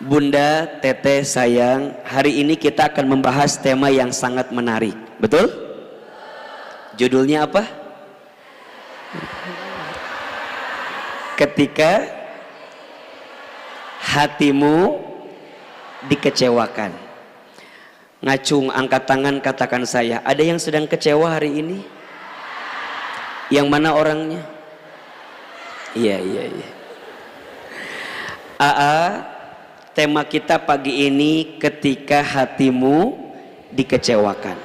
Bunda, Teteh, sayang, hari ini kita akan membahas tema yang sangat menarik. Betul? Judulnya apa? Ketika hatimu dikecewakan. Ngacung, angkat tangan, katakan saya. Ada yang sedang kecewa hari ini? Yang mana orangnya? Iya. Tema kita pagi ini ketika hatimu dikecewakan.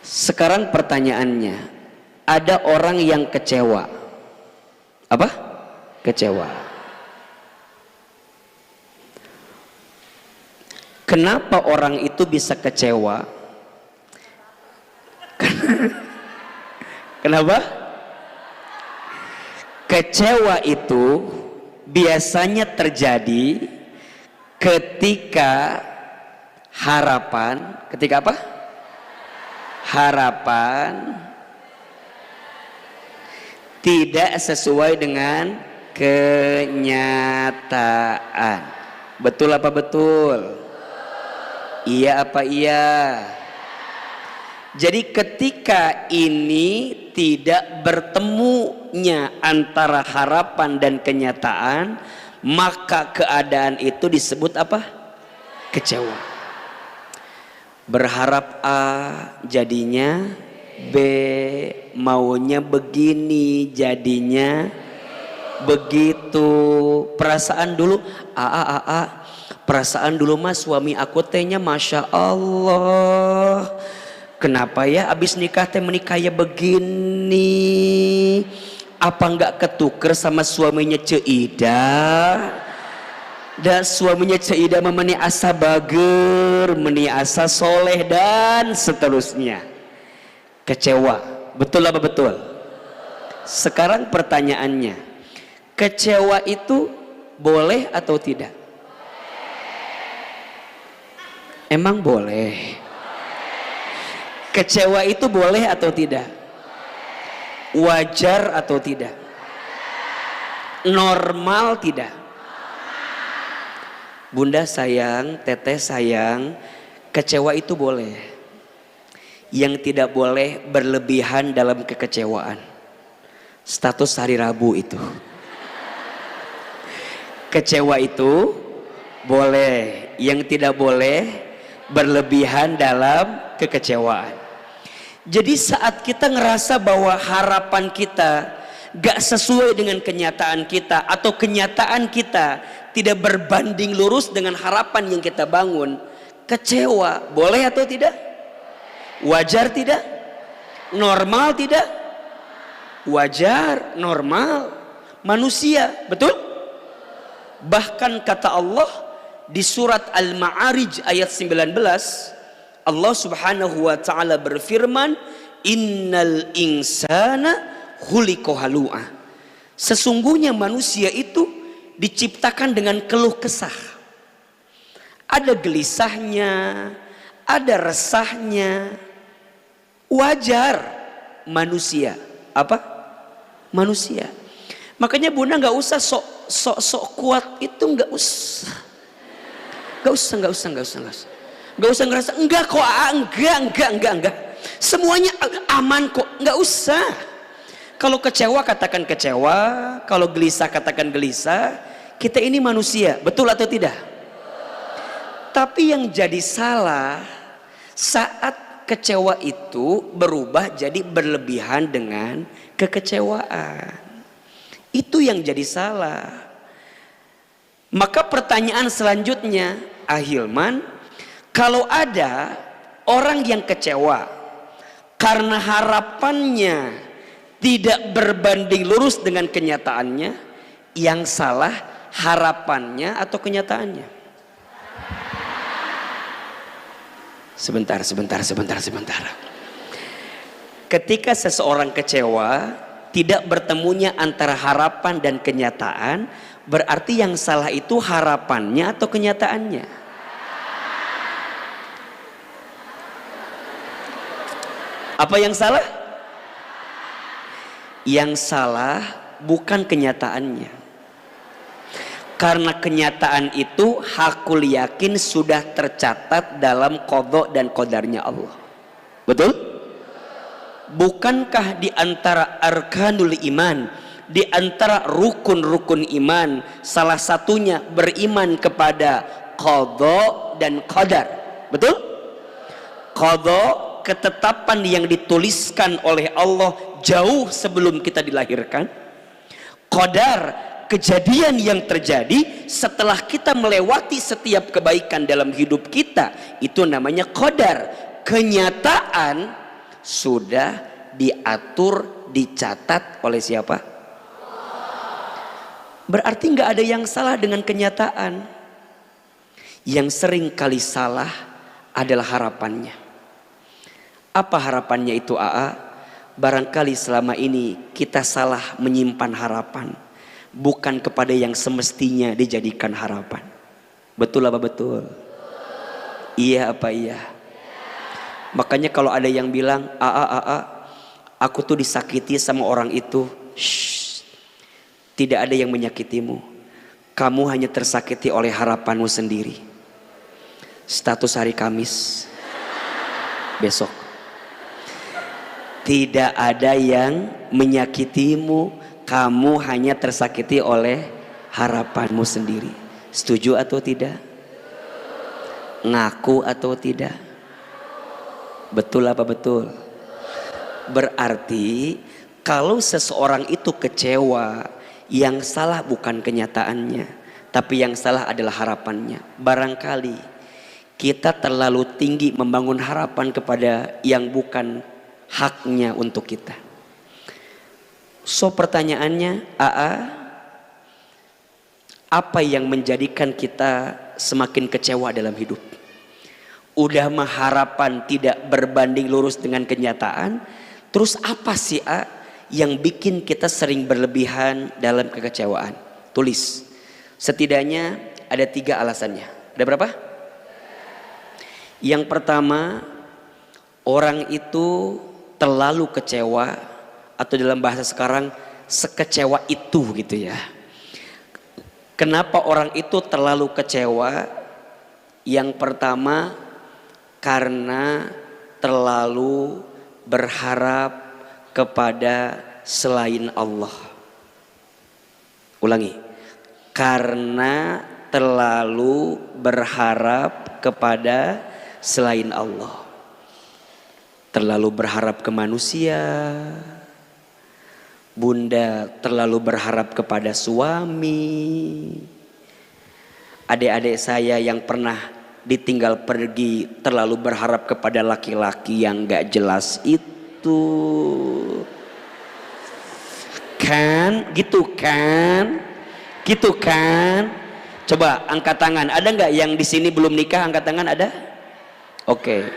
Sekarang pertanyaannya, ada orang yang kecewa. Apa? Kecewa. Kenapa orang itu bisa kecewa? Kenapa? Kecewa itu biasanya terjadi ketika harapan, ketika apa? Harapan tidak sesuai dengan kenyataan. Betul apa betul? Iya apa iya? Jadi ketika ini tidak bertemunya antara harapan dan kenyataan, maka keadaan itu disebut apa? Kecewa. Berharap A jadinya B, maunya begini jadinya begitu. Perasaan dulu perasaan dulu mas suami aku tehnya masya Allah, kenapa ya abis nikah teh menikah ya begini, apa nggak ketuker sama suaminya Ceida, dan suaminya Ceida memeni asa bager, meni asa soleh dan seterusnya. Kecewa, betul apa betul? Sekarang pertanyaannya, kecewa itu boleh atau tidak? Emang boleh? Kecewa itu boleh atau tidak? Wajar atau tidak? Normal tidak? Bunda sayang, Teteh sayang, kecewa itu boleh. Yang tidak boleh berlebihan dalam kekecewaan. Status hari Rabu itu. Kecewa itu boleh, yang tidak boleh berlebihan dalam kekecewaan. Jadi saat kita ngerasa bahwa harapan kita gak sesuai dengan kenyataan kita, atau kenyataan kita tidak berbanding lurus dengan harapan yang kita bangun, kecewa, boleh atau tidak? Wajar tidak? Normal tidak? Wajar, normal, manusia, betul? Bahkan kata Allah di surat Al-Ma'arij ayat 19, Allah subhanahu wa ta'ala berfirman, innal insana khuliqa halu'a. Sesungguhnya manusia itu diciptakan dengan keluh kesah. Ada gelisahnya, ada resahnya. Wajar manusia. Apa? Manusia. Makanya Bunda nggak usah sok kuat itu, nggak usah. Gak usah ngerasa enggak kok, enggak semuanya aman kok, enggak usah. Kalau kecewa katakan kecewa, kalau gelisah katakan gelisah. Kita ini manusia, betul atau tidak? Tapi yang jadi salah saat kecewa itu berubah jadi berlebihan dengan kekecewaan. Itu yang jadi salah. Maka pertanyaan selanjutnya, Ahilman, kalau ada orang yang kecewa karena harapannya tidak berbanding lurus dengan kenyataannya, yang salah harapannya atau kenyataannya? Sebentar. Ketika seseorang kecewa, tidak bertemunya antara harapan dan kenyataan, berarti yang salah itu harapannya atau kenyataannya? Apa yang salah? Yang salah bukan kenyataannya. Karena kenyataan itu hakul yakin sudah tercatat dalam qadha dan qadarnya Allah. Betul? Bukankah di antara arkanul iman, di antara rukun-rukun iman, salah satunya beriman kepada qadha dan qadar? Betul? Qadha, ketetapan yang dituliskan oleh Allah jauh sebelum kita dilahirkan. Qadar, kejadian yang terjadi setelah kita melewati setiap kebaikan dalam hidup kita. Itu namanya qadar. Kenyataan sudah diatur, dicatat oleh siapa? Berarti nggak ada yang salah dengan kenyataan. Yang sering kali salah adalah harapannya. Apa harapannya itu AA? Barangkali selama ini kita salah menyimpan harapan, bukan kepada yang semestinya dijadikan harapan. Betul apa betul? Iya apa iya? Makanya kalau ada yang bilang, aku tuh disakiti sama orang itu. Shh, tidak ada yang menyakitimu. Kamu hanya tersakiti oleh harapanmu sendiri. Status hari Kamis besok. Tidak ada yang menyakitimu. Kamu hanya tersakiti oleh harapanmu sendiri. Setuju atau tidak? Ngaku atau tidak? Betul apa betul? Berarti kalau seseorang itu kecewa, yang salah bukan kenyataannya, tapi yang salah adalah harapannya. Barangkali kita terlalu tinggi membangun harapan kepada yang bukan haknya untuk kita. So pertanyaannya, apa yang menjadikan kita semakin kecewa dalam hidup? Udah mah harapan tidak berbanding lurus dengan kenyataan. Terus apa sih yang bikin kita sering berlebihan dalam kekecewaan? Tulis. Setidaknya ada 3 alasannya. Ada berapa? Yang pertama, orang itu terlalu kecewa, atau dalam bahasa sekarang sekecewa itu gitu ya. Kenapa orang itu terlalu kecewa? Yang pertama, karena terlalu berharap kepada selain Allah. Ulangi. Karena terlalu berharap kepada selain Allah. Terlalu berharap ke manusia. Bunda terlalu berharap kepada suami. Adik-adik saya yang pernah ditinggal pergi terlalu berharap kepada laki-laki yang gak jelas itu. Kan? Gitu kan? Gitu kan? Coba angkat tangan. Ada nggak yang di sini belum nikah? Angkat tangan ada? Oke.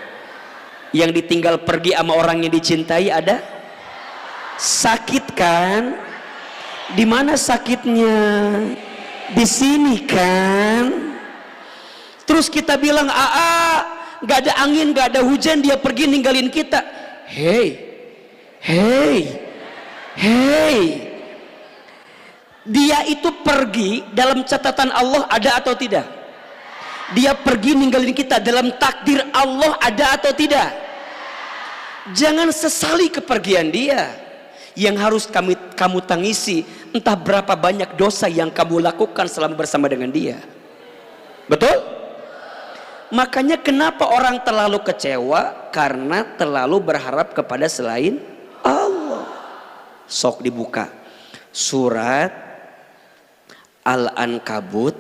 Yang ditinggal pergi sama orang yang dicintai ada? Sakit kan? Di mana sakitnya? Di sini kan? Terus kita bilang, nggak ada angin, nggak ada hujan, dia pergi ninggalin kita. Hey. Dia itu pergi dalam catatan Allah ada atau tidak? Dia pergi ninggalin kita dalam takdir Allah ada atau tidak? Jangan sesali kepergian dia. Yang harus kamu tangisi entah berapa banyak dosa yang kamu lakukan selama bersama dengan dia. Betul? Makanya kenapa orang terlalu kecewa? Karena terlalu berharap kepada selain Allah. Sok dibuka surat Al-Ankabut.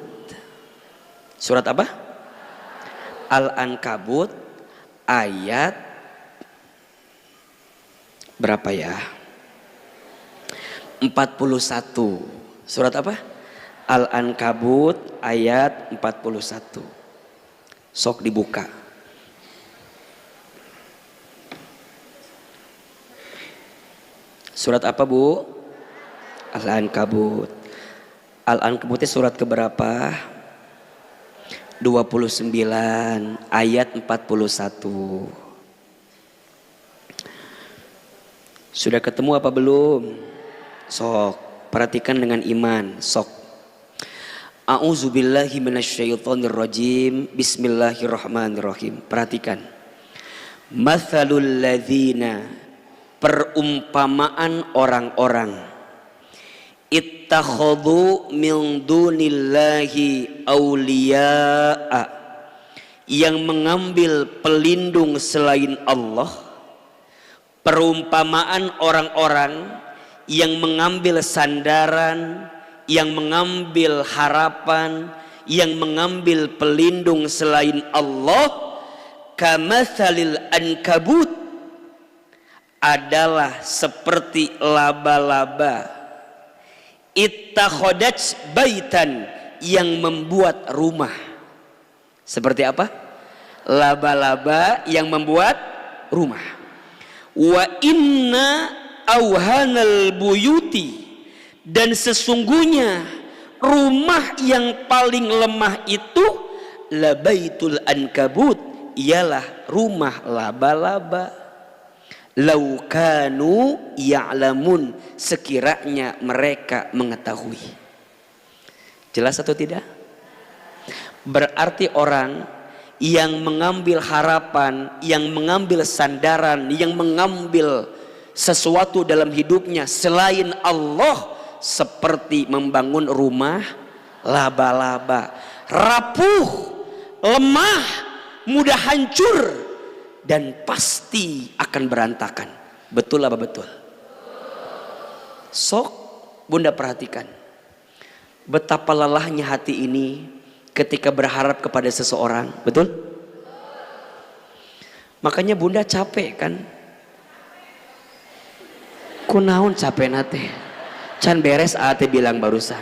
Surat apa? Al-Ankabut ayat berapa ya? 41. Surat apa? Al-Ankabut ayat 41. Sok dibuka. Surat apa Bu? Al-Ankabut. Al-Ankabut itu surat keberapa? 29 ayat 41. Sudah ketemu apa belum? Sok perhatikan dengan iman. Sok. A'udzubillahi minasyaitonirrajim. Bismillahirrahmanirrahim. Perhatikan. Mathalul ladzina, perumpamaan orang-orang, ittakhadhu min dunillahi awliya'a, yang mengambil pelindung selain Allah. Perumpamaan orang-orang yang mengambil sandaran, yang mengambil harapan, yang mengambil pelindung selain Allah, kamatsalil ankabut, adalah seperti laba-laba, ittakhadats baitan, yang membuat rumah. Seperti apa? Laba-laba yang membuat rumah. Wa inna auhanal buyuti, dan sesungguhnya rumah yang paling lemah itu labaitul ankabut, ialah rumah laba-laba. Laukanu ya'lamun, sekiranya mereka mengetahui. Jelas atau tidak? Berarti orang yang mengambil harapan, yang mengambil sandaran, yang mengambil sesuatu dalam hidupnya selain Allah, seperti membangun rumah laba-laba, rapuh, lemah, mudah hancur, dan pasti akan berantakan. Betul apa betul? Sok Bunda perhatikan betapa lelahnya hati ini ketika berharap kepada seseorang. Betul? Makanya Bunda capek kan? Kunaon capek nate? Can beres ate bilang barusan.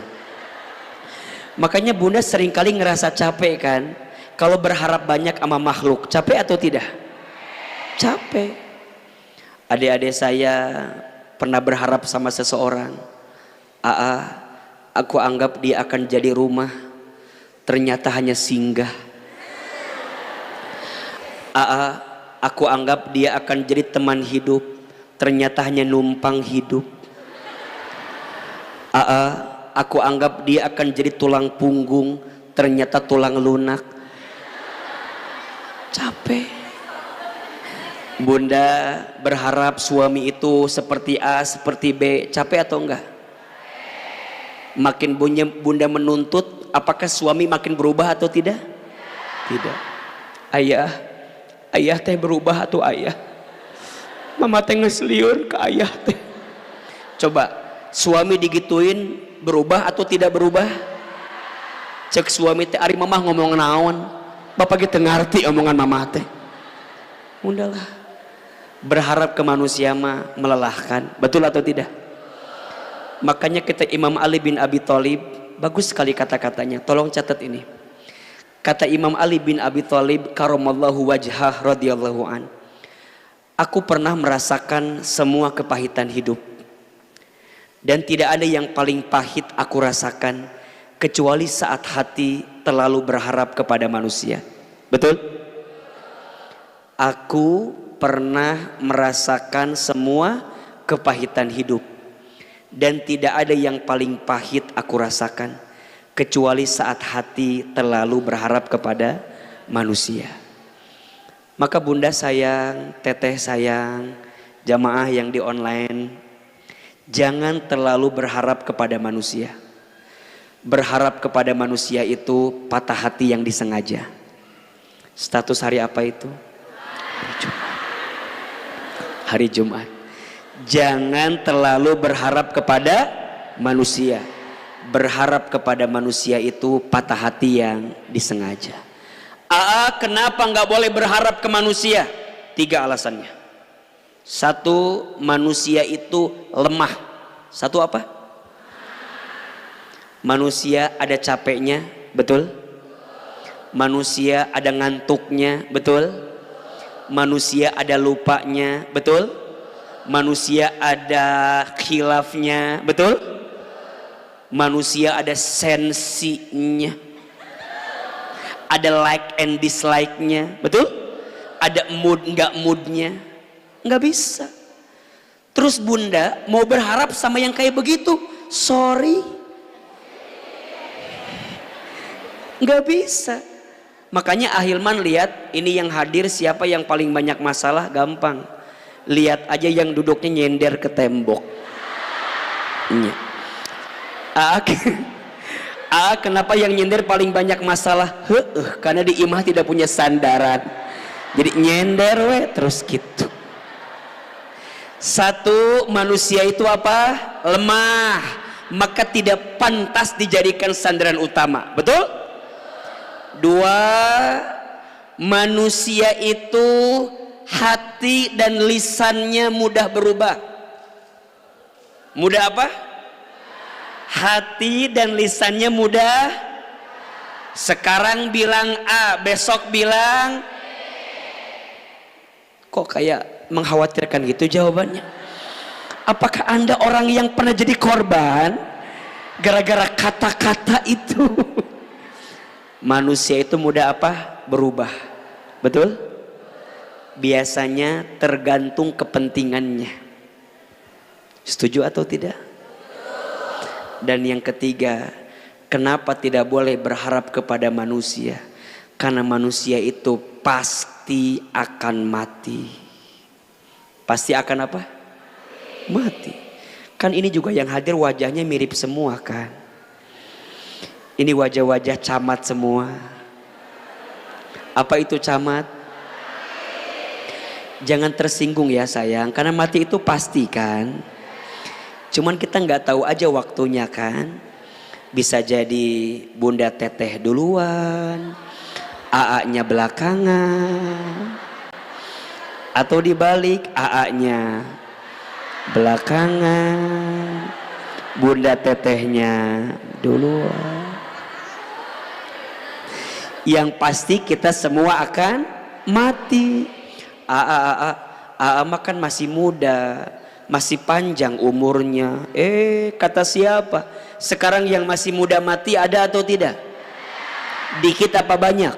Makanya Bunda seringkali ngerasa capek kan? Kalau berharap banyak sama makhluk, capek atau tidak? Capek. Adik-adik saya pernah berharap sama seseorang. Aku anggap dia akan jadi rumah, ternyata hanya singgah. Aku anggap dia akan jadi teman hidup, ternyata hanya numpang hidup. Aku anggap dia akan jadi tulang punggung, ternyata tulang lunak. Capek. Bunda berharap suami itu seperti A, seperti B. Capek atau enggak? Makin Bunda menuntut, apakah suami makin berubah atau tidak? Tidak. Ayah teh berubah atau ayah? Mama teh ngesliur ke ayah teh. Coba suami digituin berubah atau tidak berubah? Cek suami teh, ari mamah ngomong naon, bapak gitu ngerti omongan mamah teh. Udahlah, berharap ke manusia mah melelahkan. Betul atau tidak? Makanya kita Imam Ali bin Abi Thalib, bagus sekali kata-katanya, tolong catat ini. Kata Imam Ali bin Abi Thalib karamallahu wajhah radhiyallahu an, aku pernah merasakan semua kepahitan hidup, dan tidak ada yang paling pahit aku rasakan kecuali saat hati terlalu berharap kepada manusia. Betul? Aku pernah merasakan semua kepahitan hidup, dan tidak ada yang paling pahit aku rasakan kecuali saat hati terlalu berharap kepada manusia. Maka Bunda sayang, Teteh sayang, jamaah yang di online, jangan terlalu berharap kepada manusia. Berharap kepada manusia itu patah hati yang disengaja. Status hari apa itu? Hari Jumat. Jangan terlalu berharap kepada manusia. Berharap kepada manusia itu patah hati yang disengaja. Kenapa nggak boleh berharap ke manusia? 3 alasannya. 1, manusia itu lemah. 1 apa? Manusia ada capeknya, betul? Manusia ada ngantuknya, betul? Manusia ada lupanya, betul? Manusia ada khilafnya, betul? Manusia ada sensinya, ada like and dislike-nya, betul? Ada mood nggak moodnya, nggak bisa. Terus Bunda mau berharap sama yang kayak begitu, sorry, Nggak bisa. Makanya Ahilman lihat ini yang hadir siapa yang paling banyak masalah, gampang. Lihat aja yang duduknya nyender ke tembok. Kenapa yang nyender paling banyak masalah? Karena di imah tidak punya sandaran. Jadi nyender terus gitu. Satu, manusia itu apa? Lemah, maka tidak pantas dijadikan sandaran utama. Betul? Dua, manusia itu hati dan lisannya mudah berubah. Mudah apa? Hati dan lisannya mudah. Sekarang bilang A, besok bilang. Kok kayak mengkhawatirkan gitu jawabannya? Apakah Anda orang yang pernah jadi korban gara-gara kata-kata itu? Manusia itu mudah apa? Berubah. Betul? Biasanya tergantung kepentingannya. Setuju atau tidak? Dan yang ketiga, kenapa tidak boleh berharap kepada manusia? Karena manusia itu pasti akan mati. Pasti akan apa? Mati. Kan ini juga yang hadir wajahnya mirip semua kan? Ini wajah-wajah camat semua. Apa itu camat? Jangan tersinggung ya sayang, karena mati itu pasti kan. Cuman kita nggak tahu aja waktunya kan. Bisa jadi Bunda Teteh duluan, AA-nya belakangan, atau dibalik AA-nya belakangan, Bunda Tetehnya duluan. Yang pasti kita semua akan mati. AA makan masih muda, masih panjang umurnya. Kata siapa? Sekarang yang masih muda mati ada atau tidak? Dikit apa banyak?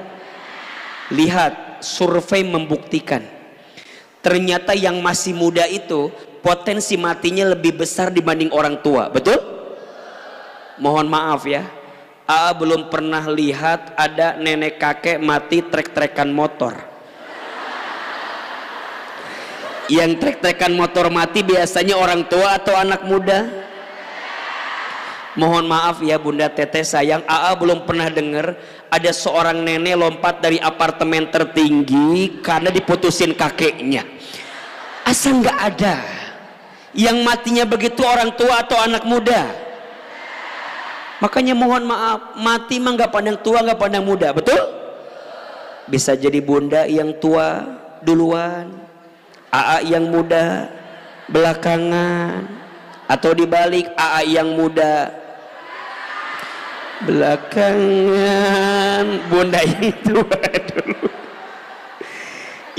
Lihat, survei membuktikan. Ternyata yang masih muda itu potensi matinya lebih besar dibanding orang tua. Betul? Mohon maaf ya, belum pernah lihat ada nenek kakek mati trek-trekan motor. Yang trek-trekan motor mati biasanya orang tua atau anak muda. Mohon maaf ya Bunda Teteh sayang, belum pernah dengar ada seorang nenek lompat dari apartemen tertinggi karena diputusin kakeknya. Asal nggak ada. Yang matinya begitu orang tua atau anak muda. Makanya mohon maaf, mati mah nggak pandang tua, nggak pandang muda, betul? Bisa jadi bunda yang tua duluan, AA yang muda belakangan, atau dibalik AA yang muda belakangan, bunda yang tua dulu.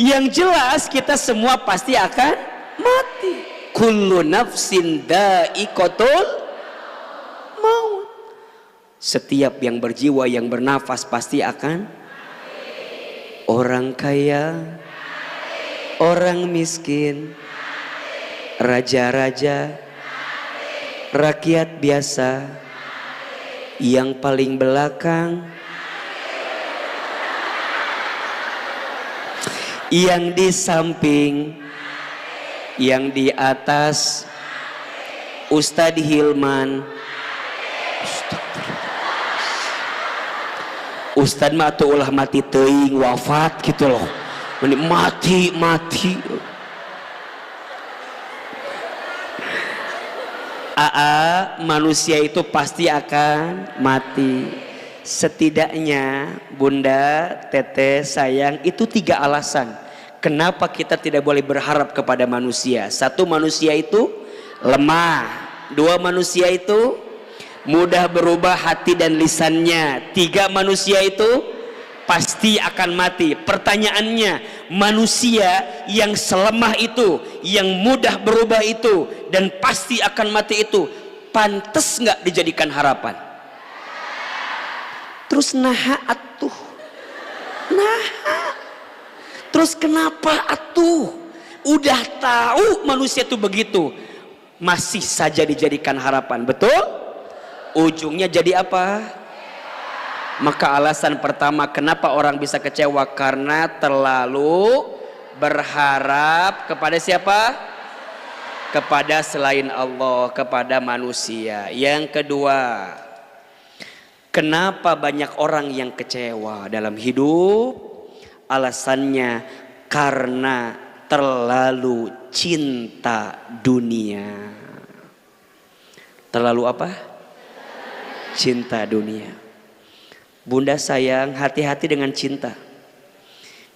Yang jelas kita semua pasti akan mati. Kullu nafsin dha'iqatul maut. Setiap yang berjiwa, yang bernafas pasti akan. Orang kaya, orang miskin, raja-raja, rakyat biasa, yang paling belakang, yang di samping, yang di atas. Ustadz Hilman, Ustadz mah tuh ulah mati teuing wafat gitu loh. Mati. Manusia itu pasti akan mati. Setidaknya Bunda Teteh sayang, itu 3 alasan kenapa kita tidak boleh berharap kepada manusia. 1, manusia itu lemah. 2, manusia itu mudah berubah hati dan lisannya. 3, manusia itu pasti akan mati. Pertanyaannya, manusia yang selemah itu, yang mudah berubah itu, dan pasti akan mati itu, pantas nggak dijadikan harapan? Terus naha atuh? Naha. Terus kenapa atuh? Udah tahu manusia itu begitu, masih saja dijadikan harapan, betul? Ujungnya jadi apa? Maka alasan pertama kenapa orang bisa kecewa, karena terlalu berharap kepada siapa? Kepada selain Allah, kepada manusia. Yang kedua, kenapa banyak orang yang kecewa dalam hidup? Alasannya karena terlalu cinta dunia. Terlalu apa? Cinta dunia. Bunda sayang, hati-hati dengan cinta.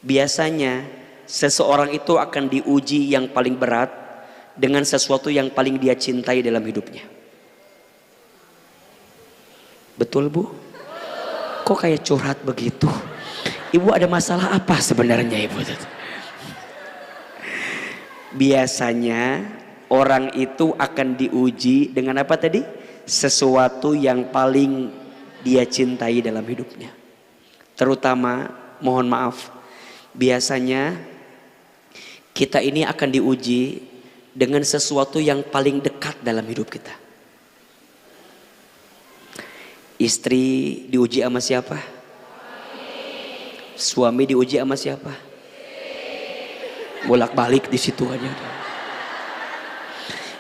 Biasanya seseorang itu akan diuji yang paling berat dengan sesuatu yang paling dia cintai dalam hidupnya. Betul Bu? Kok kayak curhat begitu? Ibu ada masalah apa sebenarnya Ibu? Biasanya orang itu akan diuji dengan apa tadi? Sesuatu yang paling dia cintai dalam hidupnya. Terutama, mohon maaf, biasanya kita ini akan diuji dengan sesuatu yang paling dekat dalam hidup kita. Istri diuji sama siapa? Suami diuji sama siapa? Bolak-balik di situ aja.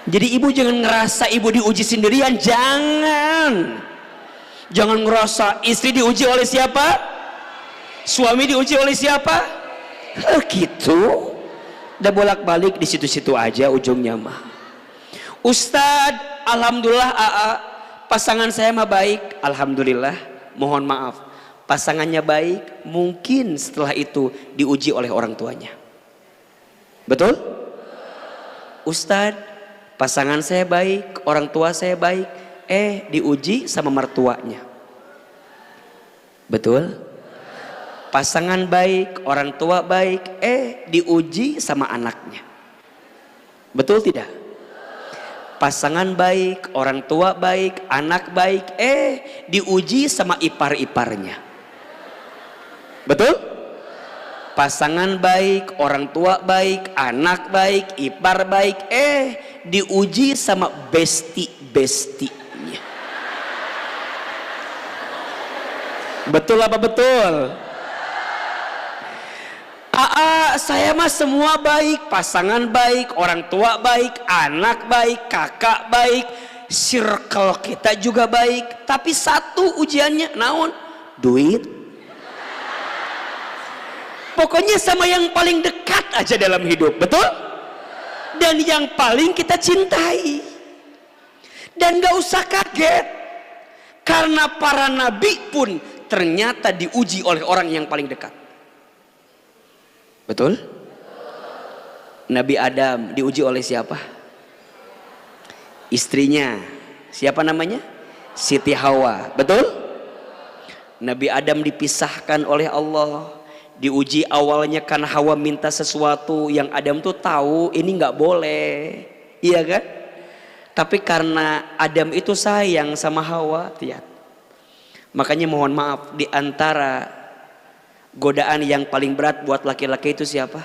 Jadi ibu jangan ngerasa ibu diuji sendirian, jangan. Jangan ngerasa istri diuji oleh siapa, suami diuji oleh siapa, gitu. Udah bolak-balik di situ-situ aja ujungnya mah. Ustadz, alhamdulillah pasangan saya mah baik, alhamdulillah. Mohon maaf, pasangannya baik, mungkin setelah itu diuji oleh orang tuanya. Betul? Ustadz, pasangan saya baik, orang tua saya baik, diuji sama mertuanya. Betul? Pasangan baik, orang tua baik, diuji sama anaknya. Betul tidak? Pasangan baik, orang tua baik, anak baik, diuji sama ipar-iparnya. Betul? Pasangan baik, orang tua baik, anak baik, ipar baik, diuji sama besti-besti. Betul apa betul? Saya mah semua baik, pasangan baik, orang tua baik, anak baik, kakak baik, circle kita juga baik. Tapi satu ujiannya, naon? Duit. Pokoknya sama yang paling dekat aja dalam hidup, betul? Dan yang paling kita cintai. Dan gak usah kaget, karena para nabi pun ternyata diuji oleh orang yang paling dekat. Betul? Nabi Adam diuji oleh siapa? Istrinya. Siapa namanya? Siti Hawa. Betul? Nabi Adam dipisahkan oleh Allah. Diuji awalnya karena Hawa minta sesuatu yang Adam tuh tahu ini nggak boleh. Iya kan? Tapi karena Adam itu sayang sama Hawa, lihat. Makanya mohon maaf, di antara godaan yang paling berat buat laki-laki itu siapa?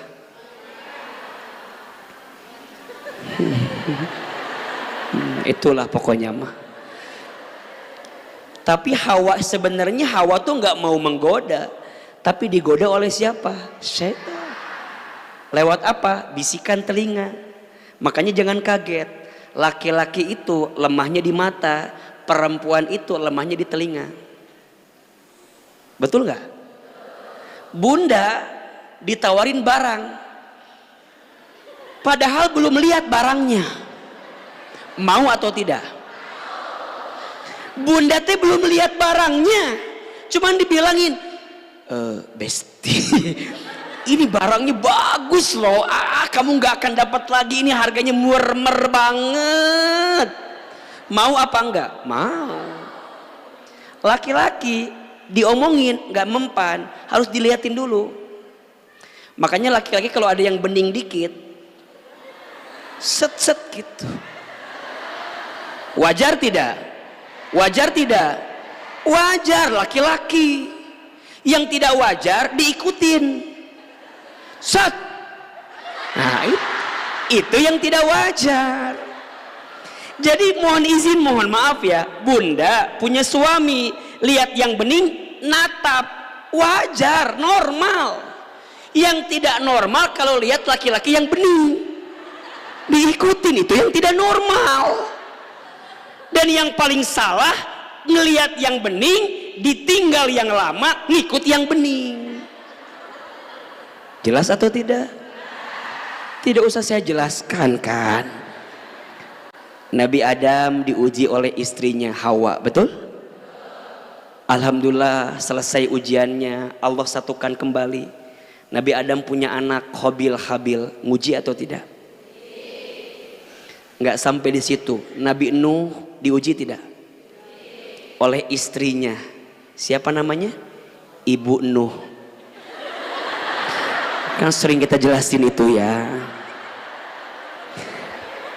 Itulah pokoknya mah. Tapi Hawa, sebenarnya Hawa tuh nggak mau menggoda, tapi digoda oleh siapa? Setan. Lewat apa? Bisikan telinga. Makanya jangan kaget, laki-laki itu lemahnya di mata, perempuan itu lemahnya di telinga. Betul gak? Bunda ditawarin barang, padahal belum lihat barangnya. Mau atau tidak? Bunda teh belum lihat barangnya, cuman dibilangin, Besti, ini barangnya bagus loh, kamu gak akan dapat lagi, ini harganya murmer banget. Mau apa enggak? Mau. Laki-laki diomongin gak mempan, harus dilihatin dulu. Makanya laki-laki kalau ada yang bening dikit, set-set gitu. Wajar tidak? Wajar tidak? Wajar. Laki-laki yang tidak wajar diikutin, set. Nah itu yang tidak wajar. Jadi mohon izin, mohon maaf ya, Bunda punya suami, lihat yang bening natap, wajar, normal. Yang tidak normal kalau lihat laki-laki yang bening, diikutin, itu yang tidak normal. Dan yang paling salah, ngelihat yang bening, ditinggal yang lama, ngikut yang bening. Jelas atau tidak? Tidak usah saya jelaskan kan. Nabi Adam diuji oleh istrinya Hawa, betul? Alhamdulillah selesai ujiannya, Allah satukan kembali. Nabi Adam punya anak Qabil Habil, nguji atau tidak? Nggak sampai di situ. Nabi Nuh diuji tidak? Oleh istrinya. Siapa namanya? Ibu Nuh. Kan sering kita jelasin itu ya.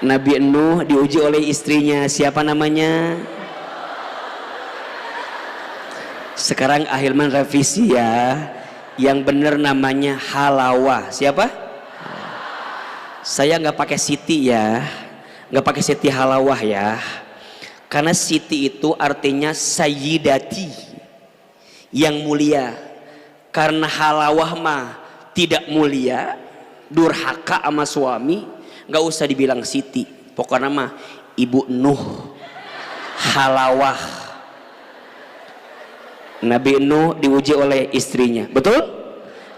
Nabi Nuh diuji oleh istrinya. Siapa namanya? Sekarang Ahilman revisi ya. Yang benar namanya Halawa. Siapa? Saya nggak pakai Siti ya, nggak pakai Siti Halawah ya, karena Siti itu artinya Sayyidati, yang mulia. Karena Halawah mah tidak mulia, durhaka sama suami, nggak usah dibilang Siti, pokoknya mah Ibu Nuh Halawah. Nabi Nuh diuji oleh istrinya, betul?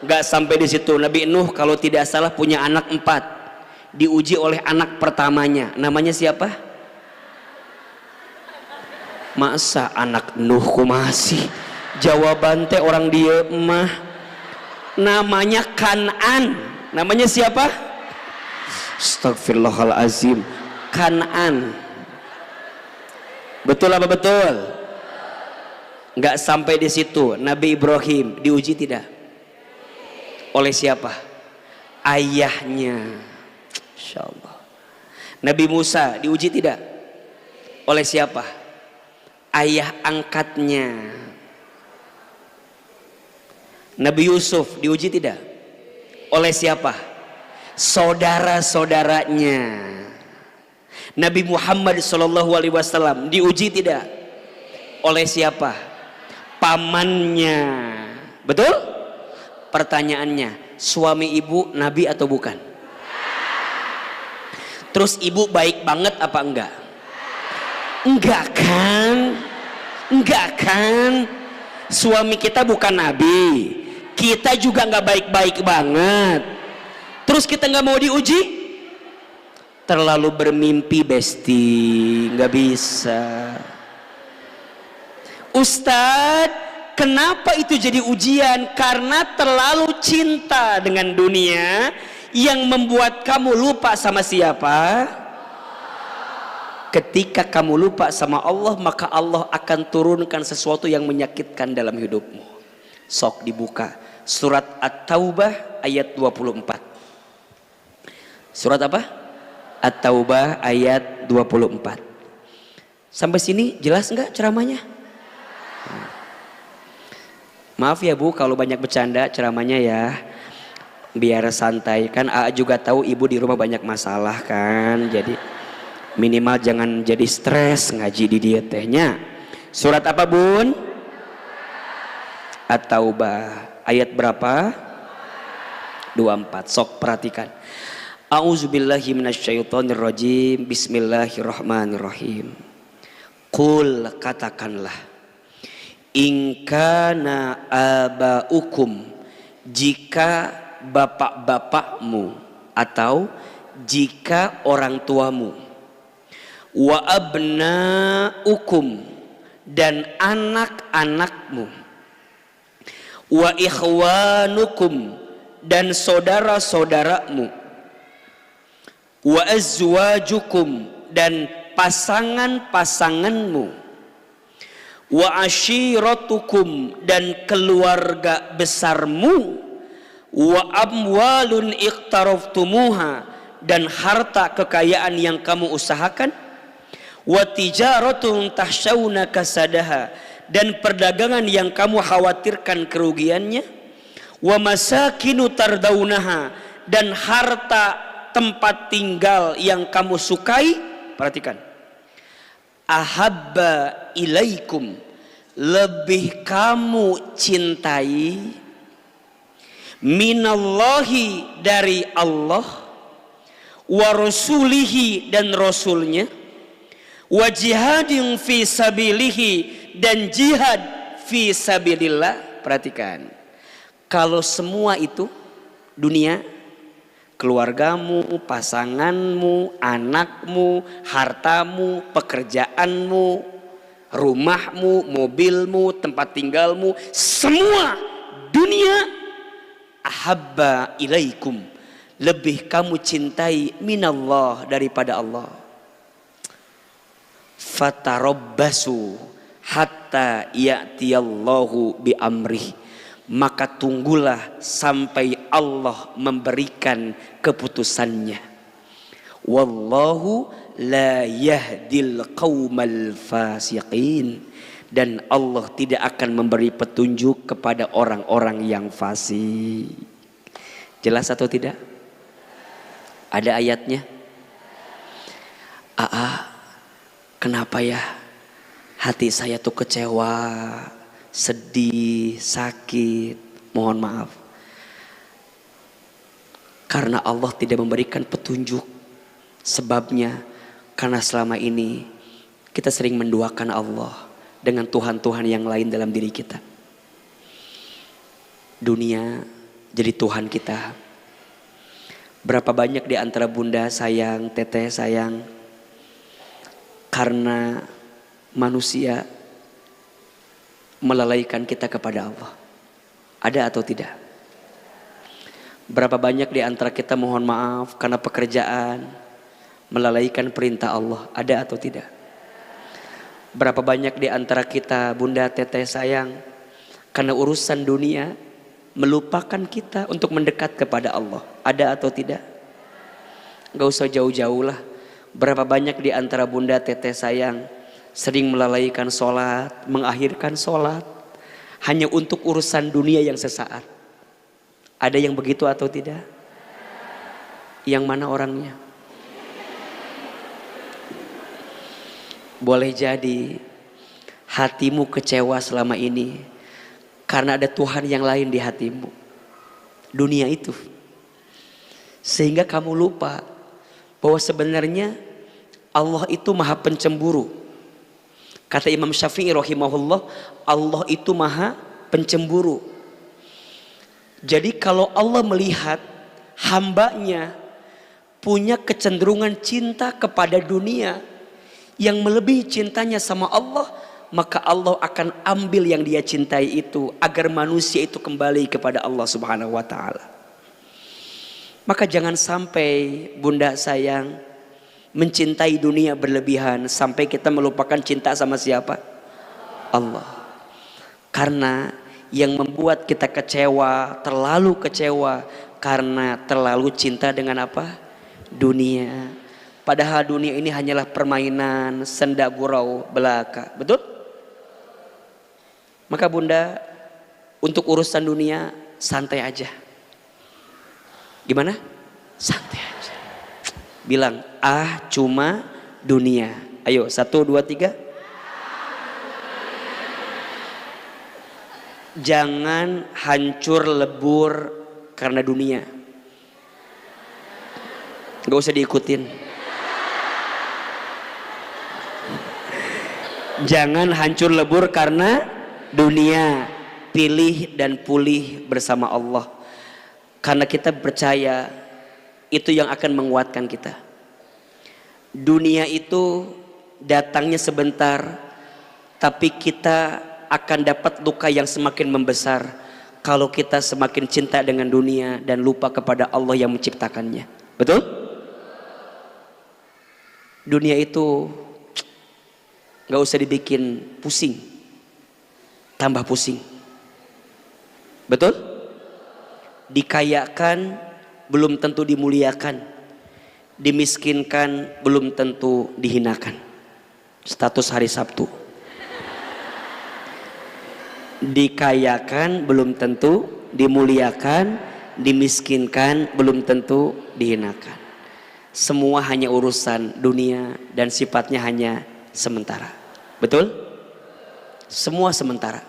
Gak sampai di situ. Nabi Nuh kalau tidak salah punya anak 4, diuji oleh anak pertamanya. Namanya siapa? Masa anak Nuh ku masih jawaban teh orang dia mah. Namanya Kan'an. Namanya siapa? Astagfirullahalazim. Kan'an. Betul apa betul? Nggak sampai di situ. Nabi Ibrahim diuji tidak? Oleh siapa? Ayahnya. Insya Allah. Nabi Musa diuji tidak? Oleh siapa? Ayah angkatnya. Nabi Yusuf diuji tidak? Oleh siapa? Saudara-saudaranya. Nabi Muhammad SAW diuji tidak? Oleh siapa? Pamannya. Betul? Pertanyaannya, suami ibu nabi atau bukan? Terus ibu baik banget apa enggak? Enggak kan? Enggak kan? Suami kita bukan nabi, kita juga enggak baik-baik banget. Terus kita enggak mau diuji? Terlalu bermimpi besti, enggak bisa. Ustadz, kenapa itu jadi ujian? Karena terlalu cinta dengan dunia yang membuat kamu lupa sama siapa? Ketika kamu lupa sama Allah, maka Allah akan turunkan sesuatu yang menyakitkan dalam hidupmu. Sok dibuka surat At-Taubah ayat 24. Surat apa? At-Taubah ayat 24. Sampai sini jelas nggak ceramahnya? Maaf ya Bu kalau banyak bercanda ceramahnya ya, biar santai kan. A juga tahu ibu di rumah banyak masalah kan, jadi minimal jangan jadi stres ngaji di dia tehnya. Surat apa Bun? At-Taubah ayat berapa? 24. Sok perhatikan. A'udzubillahi minasyaitonirrajim. Bismillahirrahmanirrahim. Qul, katakanlah, in kana abaukum, jika bapak-bapakmu atau jika orang tuamu, wa abnaukum, dan anak-anakmu, wa ikhwanukum, dan saudara-saudaramu, wa azwajukum, dan pasangan-pasanganmu, wa ashiratukum, dan keluarga besarmu, wa amwalun iqtaraftumuha, dan harta kekayaan yang kamu usahakan, wa tijaratun tahsyawna kasadaha, dan perdagangan yang kamu khawatirkan kerugiannya, wa masakinu tardaunaha, dan harta tempat tinggal yang kamu sukai. Perhatikan, ahabba ilaikum, lebih kamu cintai minallahi dari Allah, wa rasulihi dan rasulnya, wa jihadin fi sabilihi dan jihad fi sabilillah. Perhatikan, kalau semua itu dunia, keluargamu, pasanganmu, anakmu, hartamu, pekerjaanmu, rumahmu, mobilmu, tempat tinggalmu, semua dunia, ahabba ilaikum, lebih kamu cintai minallah daripada Allah, fatarabbasu hatta ya'tiyallahu bi amrih, maka tunggulah sampai Allah memberikan keputusannya. Wallahu la yahdil qaumal fasiqin, dan Allah tidak akan memberi petunjuk kepada orang-orang yang fasik. Jelas atau tidak? Ada ayatnya. Kenapa ya hati saya tuh kecewa, sedih, sakit? Mohon maaf, karena Allah tidak memberikan petunjuk. Sebabnya karena selama ini kita sering menduakan Allah dengan Tuhan-Tuhan yang lain dalam diri kita. Dunia jadi Tuhan kita. Berapa banyak di antara bunda sayang, teteh sayang, karena manusia melalaikan kita kepada Allah. Ada atau tidak? Berapa banyak di antara kita mohon maaf karena pekerjaan melalaikan perintah Allah. Ada atau tidak? Berapa banyak di antara kita bunda teteh sayang karena urusan dunia melupakan kita untuk mendekat kepada Allah. Ada atau tidak? Gak usah jauh-jauh lah. Berapa banyak di antara bunda teteh sayang sering melalaikan sholat, mengakhirkan sholat hanya untuk urusan dunia yang sesaat. Ada yang begitu atau tidak? Yang mana orangnya? Boleh jadi hatimu kecewa selama ini karena ada Tuhan yang lain di hatimu, dunia itu, sehingga kamu lupa bahwa sebenarnya Allah itu maha pencemburu. Kata Imam Syafi'i rahimahullah, Allah itu maha pencemburu. Jadi kalau Allah melihat hambanya punya kecenderungan cinta kepada dunia yang melebihi cintanya sama Allah, maka Allah akan ambil yang dia cintai itu agar manusia itu kembali kepada Allah Subhanahu wa taala. Maka jangan sampai bunda sayang mencintai dunia berlebihan sampai kita melupakan cinta sama siapa? Allah. Karena yang membuat kita kecewa, terlalu kecewa karena terlalu cinta dengan apa? Dunia. Padahal dunia ini hanyalah permainan, senda gurau belaka. Betul? Maka bunda, untuk urusan dunia santai aja. Gimana? Santai aja. Bilang, cuma dunia. Ayo, 1, 2, 3. Jangan hancur lebur karena dunia. Gak usah diikutin. Jangan hancur lebur karena dunia. Pilih dan pulih bersama Allah. Karena kita percaya itu yang akan menguatkan kita. Dunia itu datangnya sebentar, tapi kita akan dapat luka yang semakin membesar kalau kita semakin cinta dengan dunia dan lupa kepada Allah yang menciptakannya. Betul? Dunia itu gak usah dibikin pusing, tambah pusing. Betul? Dikayakan belum tentu dimuliakan, dimiskinkan belum tentu dihinakan. Status hari Sabtu. Dikayakan belum tentu dimuliakan, dimiskinkan belum tentu dihinakan. Semua hanya urusan dunia dan sifatnya hanya sementara. Betul? Semua sementara.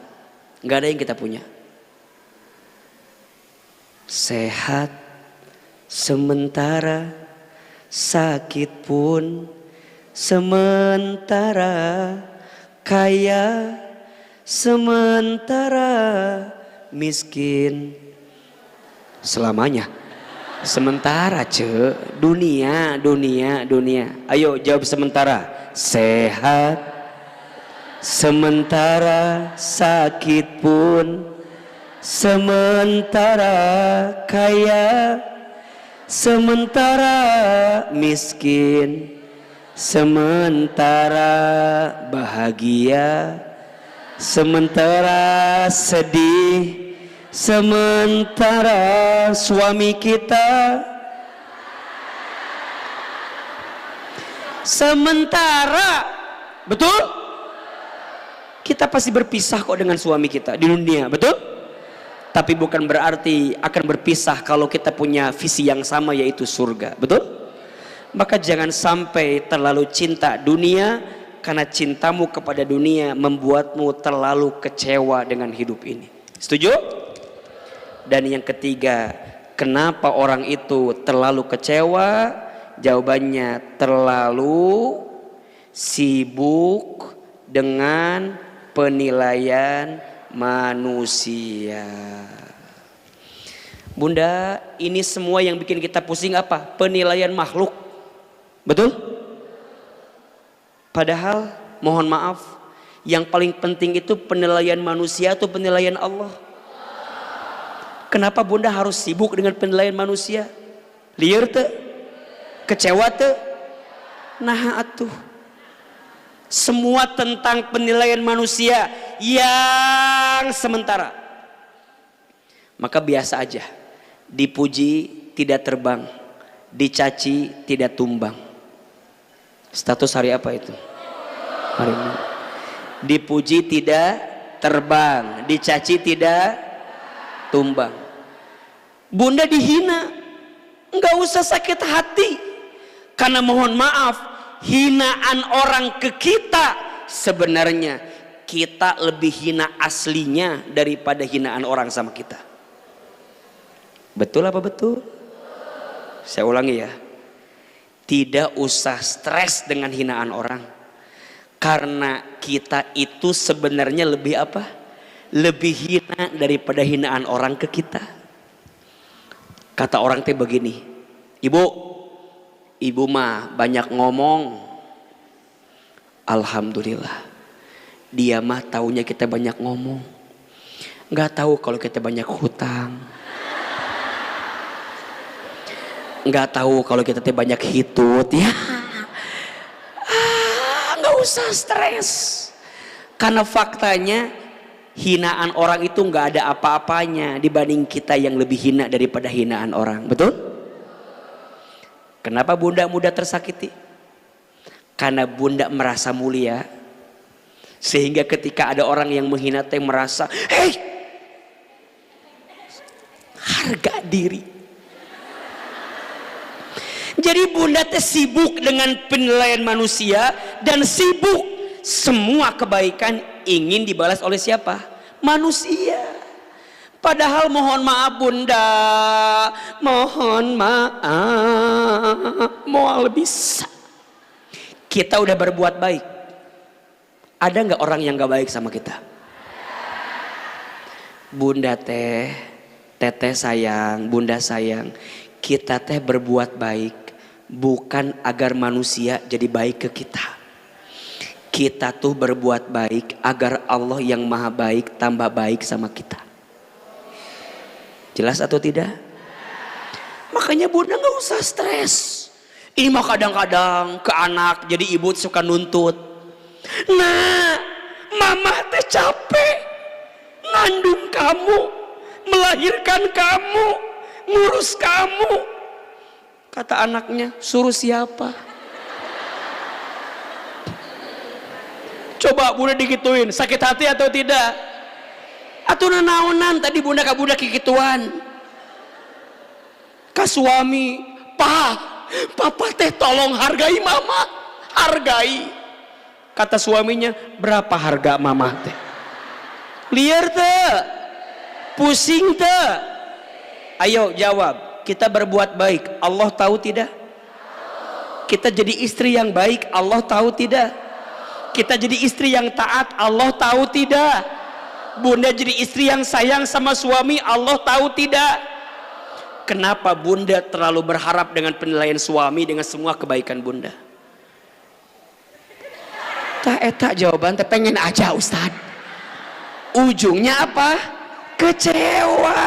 Nggak ada yang kita punya. Sehat sementara, sakit pun sementara, kaya sementara, miskin selamanya. Sementara dunia. Ayo jawab sementara. Sehat sementara, sakit pun sementara, kaya sementara, miskin sementara, bahagia sementara, sedih sementara, suami kita sementara. Betul? Kita pasti berpisah kok dengan suami kita di dunia, betul? Tapi bukan berarti akan berpisah kalau kita punya visi yang sama, yaitu surga, betul? Maka jangan sampai terlalu cinta dunia, karena cintamu kepada dunia membuatmu terlalu kecewa dengan hidup ini. Setuju? Dan yang ketiga, kenapa orang itu terlalu kecewa? Jawabannya terlalu sibuk dengan penilaian manusia. Bunda, ini semua yang bikin kita pusing apa? Penilaian makhluk. Betul? Padahal mohon maaf, yang paling penting itu penilaian manusia atau penilaian Allah? Kenapa Bunda harus sibuk dengan penilaian manusia? Liar tuh? Kecewa tuh? Nah atuh. Semua tentang penilaian manusia yang sementara. Maka biasa aja. Dipuji tidak terbang, dicaci tidak tumbang. Status hari apa itu? Hari ini. Dipuji tidak terbang, dicaci tidak tumbang. Bunda dihina, nggak usah sakit hati, karena mohon maaf, hinaan orang ke kita, sebenarnya kita lebih hina aslinya daripada hinaan orang sama kita. Betul apa betul? Saya ulangi ya, tidak usah stres dengan hinaan orang, karena kita itu sebenarnya lebih apa? Lebih hina daripada hinaan orang ke kita. Kata orang teh begini, ibu mah banyak ngomong. Alhamdulillah, dia mah taunya kita banyak ngomong, nggak tahu kalau kita banyak hutang, nggak tahu kalau kita teh banyak hitut ya. Nggak usah stres, karena faktanya hinaan orang itu nggak ada apa-apanya dibanding kita yang lebih hina daripada hinaan orang. Betul? Kenapa Bunda mudah tersakiti? Karena Bunda merasa mulia, sehingga ketika ada orang yang menghina teh merasa, hei, harga diri. Jadi Bunda teh sibuk dengan penilaian manusia dan sibuk semua kebaikan ingin dibalas oleh siapa? Manusia. Padahal mohon maaf Bunda, mohon maaf, moal bisa. Kita udah berbuat baik. Ada nggak orang yang nggak baik sama kita? Bunda teh, teteh sayang, Bunda sayang. Kita teh berbuat baik bukan agar manusia jadi baik ke kita. Kita tuh berbuat baik agar Allah yang maha baik tambah baik sama kita. Jelas atau tidak? Makanya Bunda nggak usah stres. Ini mah kadang-kadang ke anak jadi ibu suka nuntut. Nah, mama teh capek ngandung kamu, melahirkan kamu, ngurus kamu. Kata anaknya, suruh siapa? Coba Bunda digituin, sakit hati atau tidak? Atau nanaonan tadi Bunda ka budak kikituan. Ka suami, papa teh tolong hargai mama, hargai. Kata suaminya, berapa harga mama teh? Liar teh? Pusing teh? Ayo jawab. Kita berbuat baik, Allah tahu tidak? Kita jadi istri yang baik, Allah tahu tidak? Kita jadi istri yang taat, Allah tahu tidak? Bunda jadi istri yang sayang sama suami, Allah tahu tidak? Kenapa bunda terlalu berharap dengan penilaian suami dengan semua kebaikan bunda? Tak eta jawaban teh pengen aja Ustad. Ujungnya apa? Kecewa.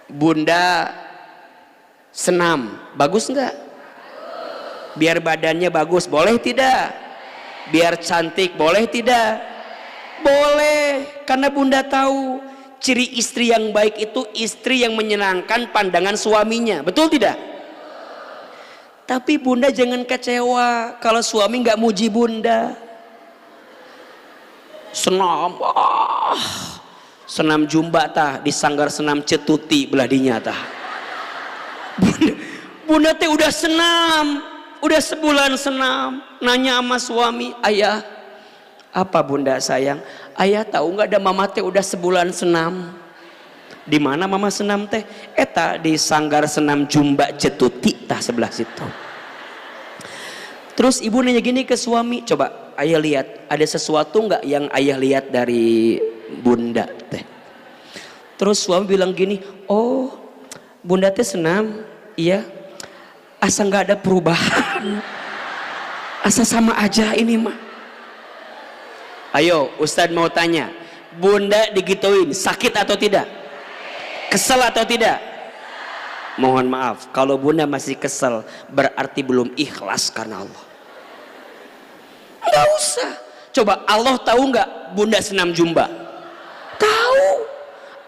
Bunda senam, bagus enggak? Biar badannya bagus, boleh tidak? Biar cantik, boleh tidak? Boleh, karena bunda tahu ciri istri yang baik itu istri yang menyenangkan pandangan suaminya, betul tidak? Tapi bunda jangan kecewa kalau suami nggak muji bunda. Senam, senam jumba tah di sanggar senam cetuti beladinya tah. Bunda teh udah senam, udah sebulan senam, nanya sama suami, ayah, apa bunda sayang? Ayah tahu nggak ada mama teh udah sebulan senam. Di mana mama senam teh? Eta di sanggar senam jumba cetuti tah sebelah situ. Terus ibu nanya gini ke suami, coba ayah lihat ada sesuatu nggak yang ayah lihat dari bunda teh? Terus suami bilang gini, oh bunda teh senam, iya. Asa nggak ada perubahan, asa sama aja ini mah. Ayo Ustadz mau tanya, bunda digituin sakit atau tidak? Kesel atau tidak? Mohon maaf, kalau bunda masih kesel berarti belum ikhlas karena Allah. Nggak usah. Coba Allah tahu nggak bunda senam jumba? Tahu.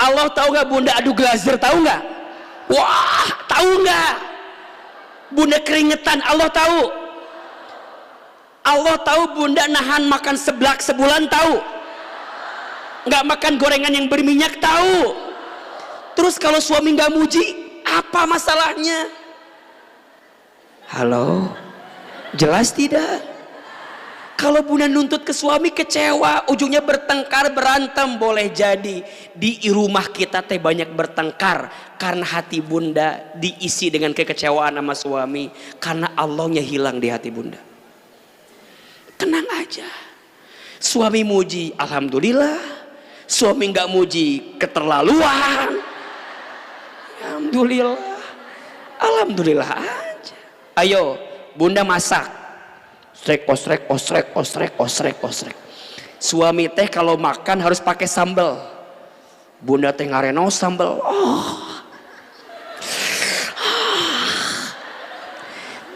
Allah tahu nggak bunda adu glazer? Tahu nggak? Wah, tahu nggak? Bunda keringetan, Allah tahu. Allah tahu bunda nahan makan seblak sebulan, tahu. Nggak makan gorengan yang berminyak, tahu. Terus kalau suami nggak muji, apa masalahnya? Halo, jelas tidak? Kalau bunda nuntut ke suami kecewa, ujungnya bertengkar, berantem, boleh jadi di rumah kita teh banyak bertengkar karena hati bunda diisi dengan kekecewaan sama suami, karena Allahnya hilang di hati bunda. Tenang aja, suami muji alhamdulillah, suami nggak muji keterlaluan, alhamdulillah, alhamdulillah aja. Ayo bunda masak, osrek osrek osrek osrek osrek osrek. Suami teh kalau makan harus pakai sambal, bunda teh ngareno sambal.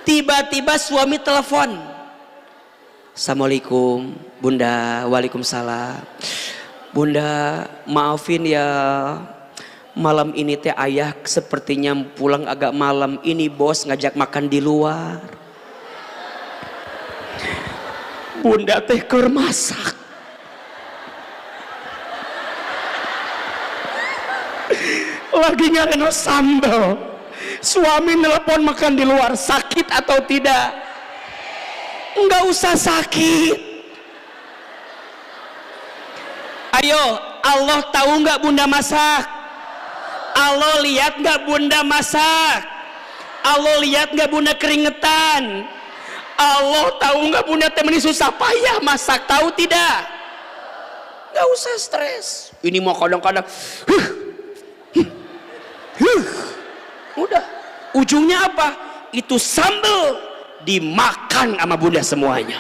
Tiba-tiba suami telepon, assalamualaikum bunda. Waalaikumsalam. Bunda maafin ya, malam ini teh ayah sepertinya pulang agak malam. Ini bos ngajak makan di luar. Bunda teh keur masak, lagi ngareno sambal. Suami nelpon makan di luar, sakit atau tidak? Enggak usah sakit. Ayo, Allah tahu nggak bunda masak? Allah lihat nggak bunda masak? Allah lihat nggak bunda keringetan? Allah tahu nggak bunda temani susah payah masak? Tahu tidak? Nggak usah stres. Ini mau kadang-kadang udah, ujungnya apa? Itu sambal dimakan sama bunda semuanya.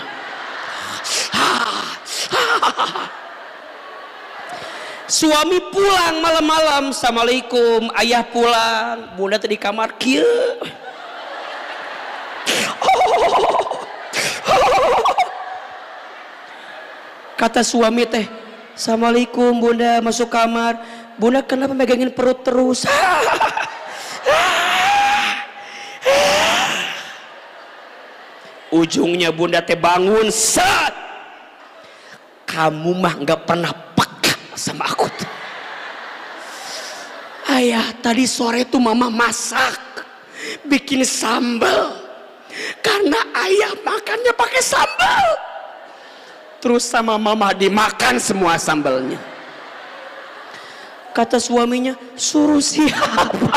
Suami pulang malam-malam, assalamualaikum, ayah pulang, bunda tadi kamar kieu. Kata suami teh, assalamualaikum bunda, masuk kamar. Bunda kenapa megangin perut terus? Ujungnya bunda teh bangun, set. Kamu mah nggak pernah peka sama aku tuh. Ayah tadi sore tuh mama masak, bikin sambal, karena ayah makannya pakai sambal. Terus sama mama dimakan semua sambalnya. Kata suaminya, suruh siapa?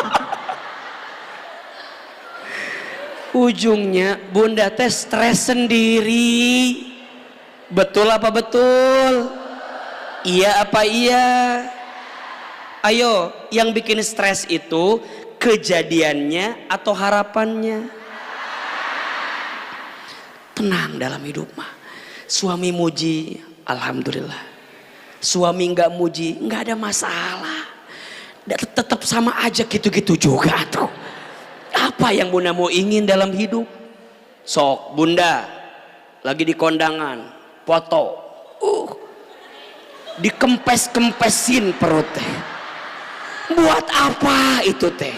Ujungnya bunda teh stres sendiri. Betul apa betul? Iya apa iya? Ayo, yang bikin stres itu kejadiannya atau harapannya? Tenang dalam hidup mah. Suami muji, alhamdulillah. Suami nggak muji, nggak ada masalah. Tetap sama aja gitu-gitu juga tuh. Apa yang bunda mau ingin dalam hidup? Sok bunda lagi di kondangan, foto, dikempes-kempesin perut teh. Buat apa itu teh?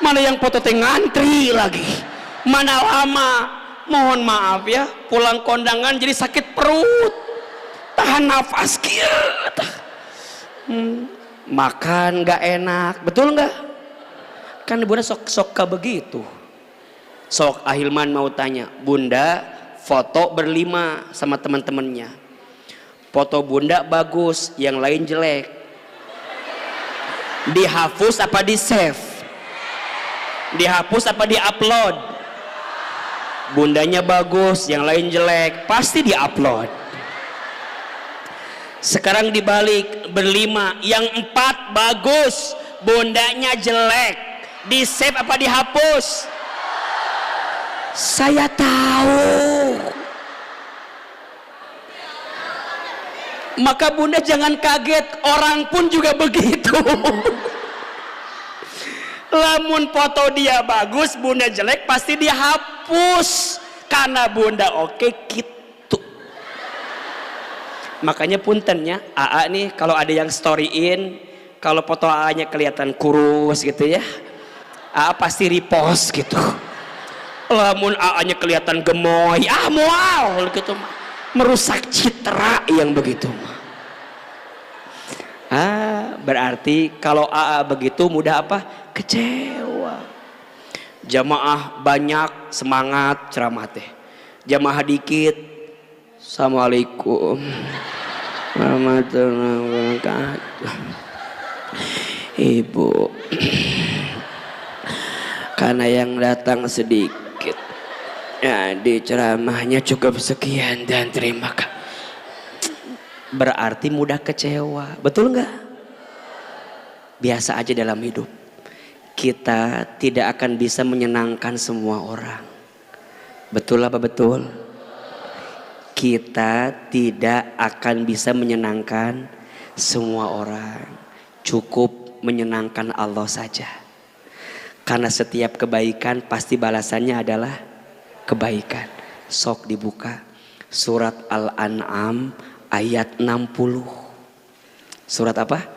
Mana yang foto teh ngantri lagi, mana lama. Mohon maaf ya, pulang kondangan jadi sakit perut, tahan nafas gitu. Makan nggak enak, betul nggak? Kan bunda sok begitu. Sok Ahilman mau tanya, bunda foto berlima sama teman-temannya, foto bunda bagus, yang lain jelek, dihapus apa di save? Dihapus apa di upload? Bundanya bagus, yang lain jelek, pasti di upload. Sekarang dibalik, berlima, yang 4 bagus, bundanya jelek, di save apa dihapus? Saya tahu. Maka bunda jangan kaget, orang pun juga begitu. Lamun foto dia bagus, bunda jelek, pasti dia hapus. Karena bunda oke gitu. Makanya puntennya, AA nih kalau ada yang storyin, kalau foto AA-nya kelihatan kurus gitu ya, AA pasti repost gitu. Lamun AA-nya kelihatan gemoy, mual gitu mah. Merusak citra yang begitu mah. Berarti kalau AA begitu mudah apa? Kecewa. Jamaah banyak semangat ceramah teh, jamaah dikit assalamualaikum warahmatullahi wabarakatuh. Ibu, karena yang datang sedikit, jadi ceramahnya cukup sekian dan terima kasih. Berarti mudah kecewa, betul nggak? Biasa aja dalam hidup. Kita tidak akan bisa menyenangkan semua orang. Betul apa betul? Kita tidak akan bisa menyenangkan semua orang. Cukup menyenangkan Allah saja. Karena setiap kebaikan pasti balasannya adalah kebaikan. Sok dibuka surat Al-An'am ayat 60. Surat apa?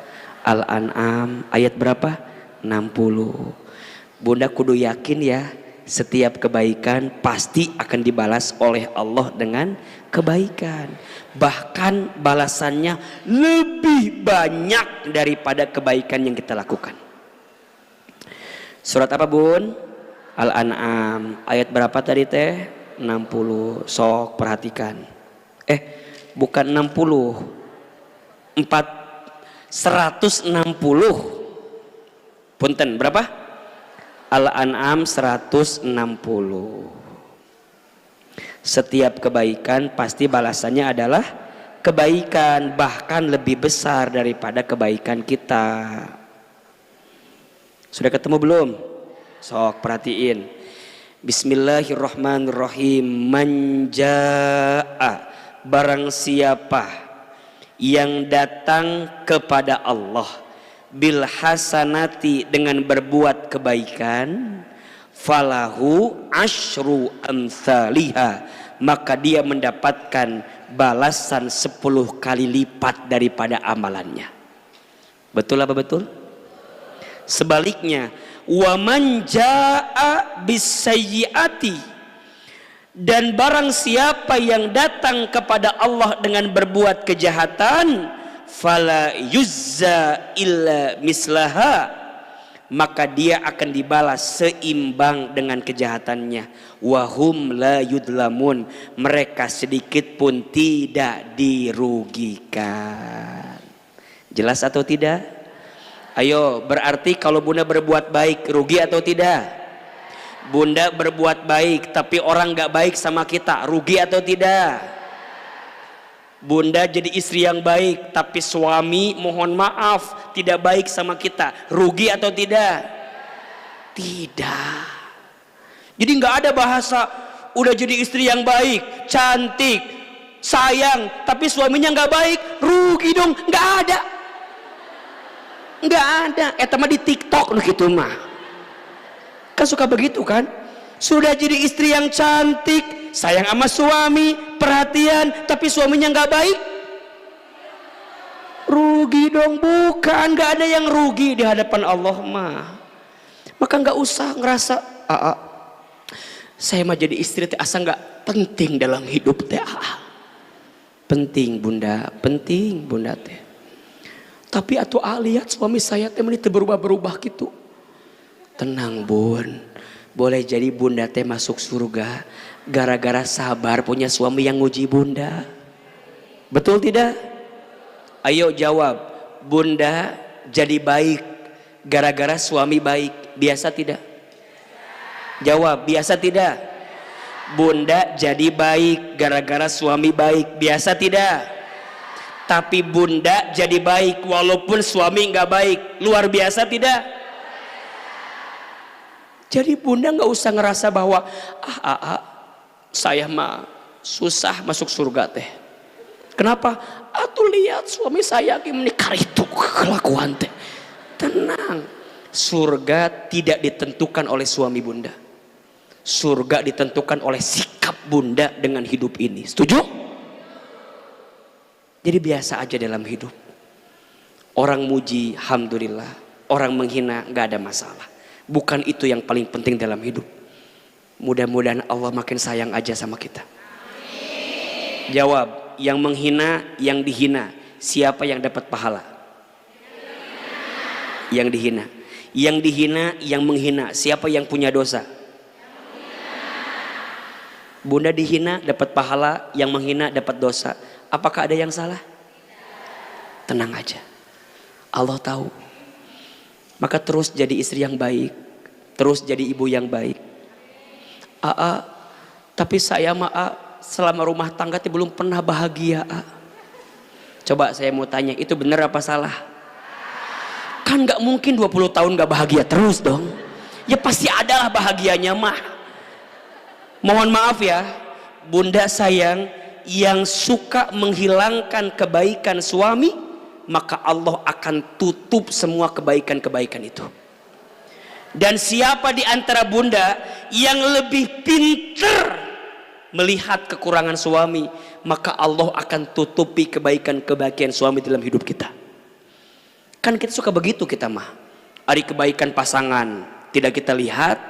Al-An'am ayat berapa? 60. Bunda kudu yakin ya, setiap kebaikan pasti akan dibalas oleh Allah dengan kebaikan. Bahkan balasannya lebih banyak daripada kebaikan yang kita lakukan. Surat apa bun? Al-An'am ayat berapa tadi teh? 60. Sok perhatikan. Bukan 60. 160. Punten berapa? Al-An'am 160. Setiap kebaikan pasti balasannya adalah kebaikan, bahkan lebih besar daripada kebaikan kita. Sudah ketemu belum? Sok perhatiin. Bismillahirrahmanirrahim. Manja'a, barang siapa yang datang kepada Allah bil hasanati, dengan berbuat kebaikan, falahu asyru amthaliha, maka dia mendapatkan balasan 10 kali lipat daripada amalannya. Betul apa betul? Sebaliknya, wa man jaa bisayyiati, dan barang siapa yang datang kepada Allah dengan berbuat kejahatan, fala yuzza illa mislaha, maka dia akan dibalas seimbang dengan kejahatannya. Wahum la yudlamun, mereka sedikit pun tidak dirugikan. Jelas atau tidak? Ayo, berarti kalau bunda berbuat baik rugi atau tidak? Bunda berbuat baik tapi orang gak baik sama kita, rugi atau tidak? Bunda jadi istri yang baik tapi suami mohon maaf tidak baik sama kita, rugi atau tidak? Tidak. Jadi gak ada bahasa udah jadi istri yang baik, cantik, sayang tapi suaminya gak baik, rugi dong. Gak ada. Nggak ada. Mah di TikTok gitu mah. Kan suka begitu kan? Sudah jadi istri yang cantik, sayang sama suami, perhatian, tapi suaminya nggak baik, rugi dong. Bukan, nggak ada yang rugi di hadapan Allah mah. Maka nggak usah ngerasa saya mah jadi istri teh asa nggak penting dalam hidup teh. Penting bunda teh. Tapi atuh lihat suami saya teh menit berubah-berubah gitu. Tenang bun, boleh jadi bunda teh masuk surga gara-gara sabar punya suami yang nguji bunda. Betul tidak? Ayo jawab. Bunda jadi baik gara-gara suami baik, biasa tidak? Jawab, biasa tidak? Bunda jadi baik gara-gara suami baik, biasa tidak? Tapi bunda jadi baik walaupun suami nggak baik, luar biasa tidak? Jadi bunda nggak usah ngerasa bahwa saya mah susah masuk surga teh. Kenapa? Atuh lihat suami saya menikah itu kelakuan teh. Tenang, surga tidak ditentukan oleh suami bunda. Surga ditentukan oleh sikap bunda dengan hidup ini. Setuju? Jadi biasa aja dalam hidup. Orang muji, alhamdulillah. Orang menghina, gak ada masalah. Bukan itu yang paling penting dalam hidup. Mudah-mudahan Allah makin sayang aja sama kita. Jawab, yang menghina, yang dihina, siapa yang dapat pahala? Yang dihina. Yang dihina, yang menghina, siapa yang punya dosa? Bunda dihina dapat pahala, yang menghina dapat dosa. Apakah ada yang salah? Tenang aja, Allah tahu. Maka terus jadi istri yang baik, terus jadi ibu yang baik. Tapi saya selama rumah tangga belum pernah bahagia. Coba saya mau tanya, itu benar apa salah? Kan gak mungkin 20 tahun gak bahagia terus dong. Ya pasti adalah bahagianya mah. Mohon maaf ya, bunda sayang, yang suka menghilangkan kebaikan suami, maka Allah akan tutup semua kebaikan-kebaikan itu. Dan siapa di antara bunda yang lebih pintar melihat kekurangan suami, maka Allah akan tutupi kebaikan-kebaikan suami dalam hidup kita. Kan kita suka begitu kita mah. Ada kebaikan pasangan tidak kita lihat,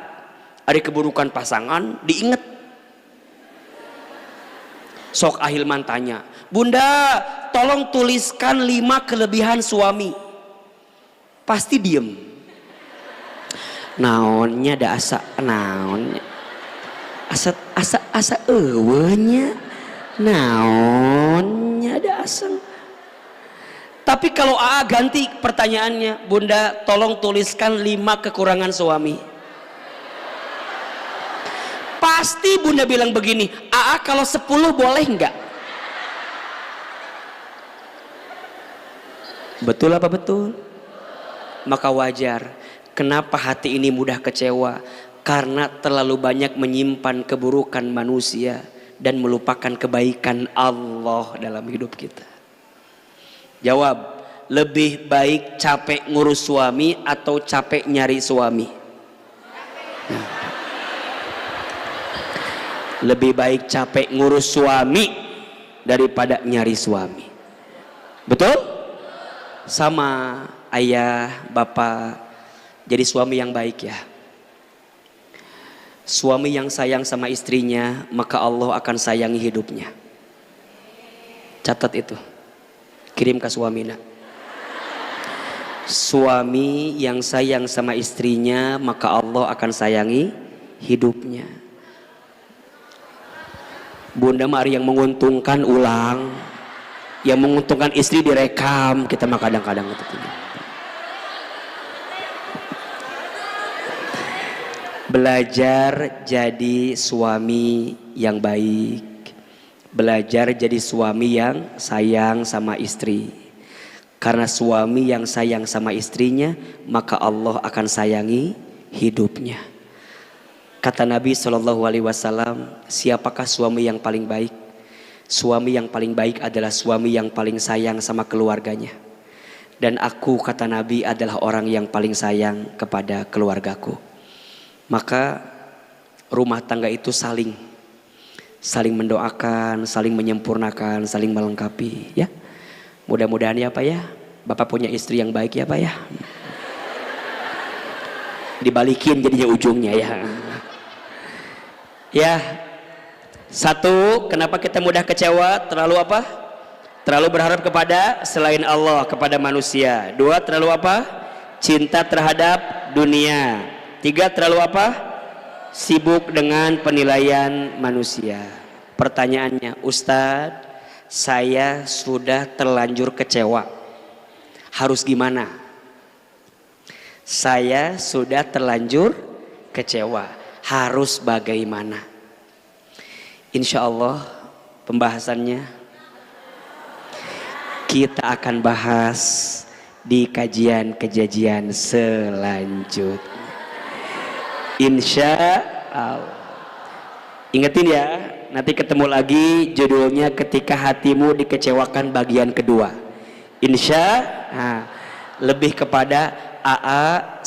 ada keburukan pasangan diingat. Sok Ahilman tanya, bunda tolong tuliskan 5 kelebihan suami. Pasti diem. Naonnya ada asa, naonnya asa eueunya, naonnya ada asa. Tapi kalau ganti pertanyaannya, bunda tolong tuliskan 5 kekurangan suami. Pasti bunda bilang begini, kalau 10 boleh enggak? Betul apa betul? Maka wajar. Kenapa hati ini mudah kecewa? Karena terlalu banyak menyimpan keburukan manusia dan melupakan kebaikan Allah dalam hidup kita. Jawab, lebih baik capek ngurus suami atau capek nyari suami? Lebih baik capek ngurus suami daripada nyari suami. Betul? Sama ayah, bapak, jadi suami yang baik ya. Suami yang sayang sama istrinya, maka Allah akan sayangi hidupnya. Catat itu, kirim ke suamina. Suami yang sayang sama istrinya, maka Allah akan sayangi hidupnya. Bunda mari yang menguntungkan ulang, yang menguntungkan istri direkam. Kita mah kadang-kadang itu. Belajar jadi suami yang baik, belajar jadi suami yang sayang sama istri. Karena suami yang sayang sama istrinya, maka Allah akan sayangi hidupnya. Kata Nabi SAW, siapakah suami yang paling baik? Suami yang paling baik adalah suami yang paling sayang sama keluarganya. Dan aku, kata Nabi, adalah orang yang paling sayang kepada keluargaku. Maka rumah tangga itu saling mendoakan, saling menyempurnakan, saling melengkapi, ya. Mudah-mudahan ya Pak ya, Bapak punya istri yang baik ya Pak ya. Dibalikin jadinya ujungnya ya. Ya, satu, kenapa kita mudah kecewa? Terlalu apa? Terlalu berharap kepada selain Allah, kepada manusia. Dua, terlalu apa? Cinta terhadap dunia. Tiga, terlalu apa? Sibuk dengan penilaian manusia. Pertanyaannya, Ustadz, saya sudah terlanjur kecewa, harus gimana? Saya sudah terlanjur kecewa, harus bagaimana? Insya Allah pembahasannya kita akan bahas di kajian-kajian selanjutnya. Insya Allah. Ingetin ya, nanti ketemu lagi judulnya ketika hatimu dikecewakan bagian kedua. Lebih kepada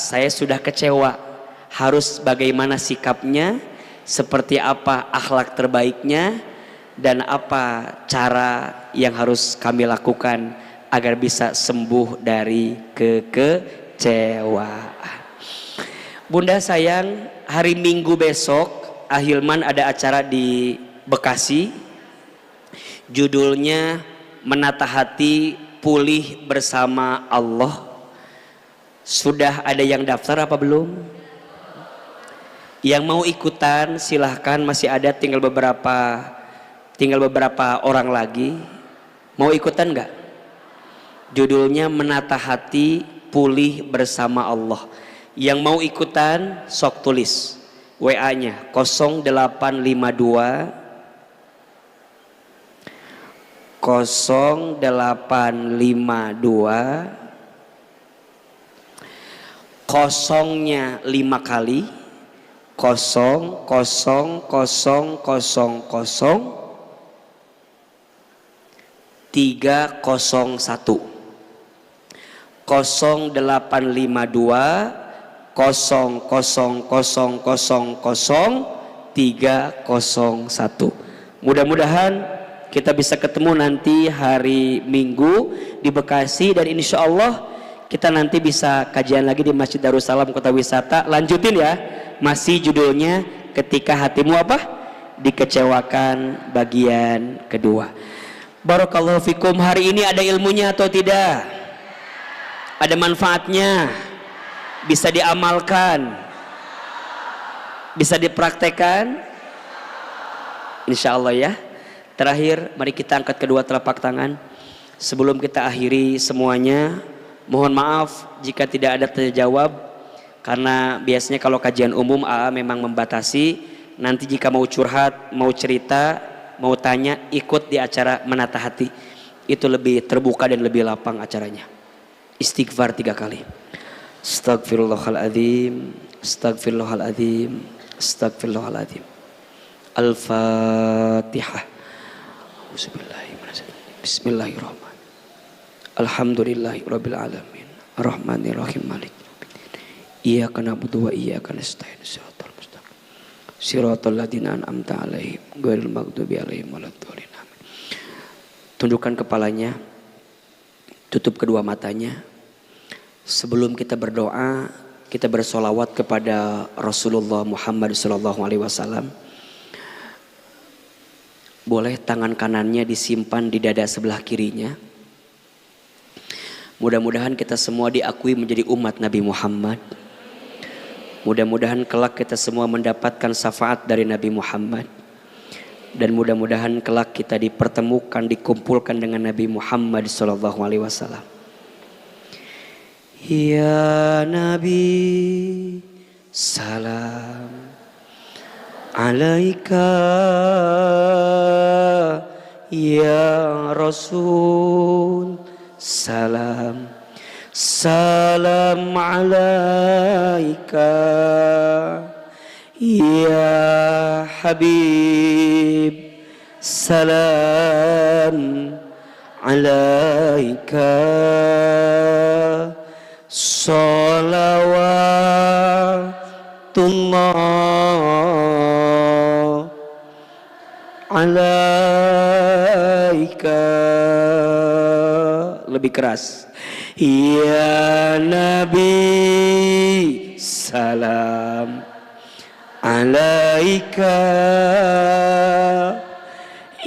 saya sudah kecewa, harus bagaimana sikapnya, seperti apa akhlak terbaiknya, dan apa cara yang harus kami lakukan agar bisa sembuh dari kekecewaan. Bunda sayang, hari Minggu besok Ahilman ada acara di Bekasi, judulnya Menata Hati Pulih Bersama Allah. Sudah ada yang daftar apa belum? Yang mau ikutan silahkan, masih ada tinggal beberapa orang lagi. Mau ikutan nggak? Judulnya Menata Hati Pulih Bersama Allah. Yang mau ikutan sok tulis WA-nya 0852 kosongnya 5 kali 0000 301 0852 00000301. Mudah-mudahan kita bisa ketemu nanti hari Minggu di Bekasi, dan insya Allah kita nanti bisa kajian lagi di Masjid Darussalam Kota Wisata. Lanjutin ya, masih judulnya ketika hatimu apa? Dikecewakan bagian kedua. Barakallahu fikum. Hari ini ada ilmunya atau tidak? Ada manfaatnya? Bisa diamalkan? Bisa dipraktekkan? Insya Allah ya. Terakhir, mari kita angkat kedua telapak tangan. Sebelum kita akhiri semuanya, mohon maaf jika tidak ada terjawab, karena biasanya kalau kajian umum AA memang membatasi. Nanti jika mau curhat, mau cerita, mau tanya, ikut di acara Menata Hati. Itu lebih terbuka dan lebih lapang acaranya. Istighfar 3 kali. Astagfirullahaladzim, astagfirullahaladzim, astagfirullahaladzim. Al-Fatihah. Bismillahirrahmanirrahim. Alhamdulillahirabbil alamin. Arrahmanirrahim. Malik yaumiddin. Iyyaka na'budu wa iyyaka nasta'in. Shiratal mustaqim. Shiratal ladzina an'amta 'alaihim ghairil maghdubi 'alaihim waladdallin. Tundukkan kepalanya, tutup kedua matanya. Sebelum kita berdoa, kita bersolawat kepada Rasulullah Muhammad SAW. Boleh tangan kanannya disimpan di dada sebelah kirinya. Mudah-mudahan kita semua diakui menjadi umat Nabi Muhammad. Mudah-mudahan kelak kita semua mendapatkan syafaat dari Nabi Muhammad. Dan mudah-mudahan kelak kita dipertemukan, dikumpulkan dengan Nabi Muhammad SAW. Ya Nabi, salam alaika. Ya Rasul, salam. Salam alaika. Ya Habib, salam alaika. Salawatullah alaika. Lebih keras. Ya Nabi, salam alaika.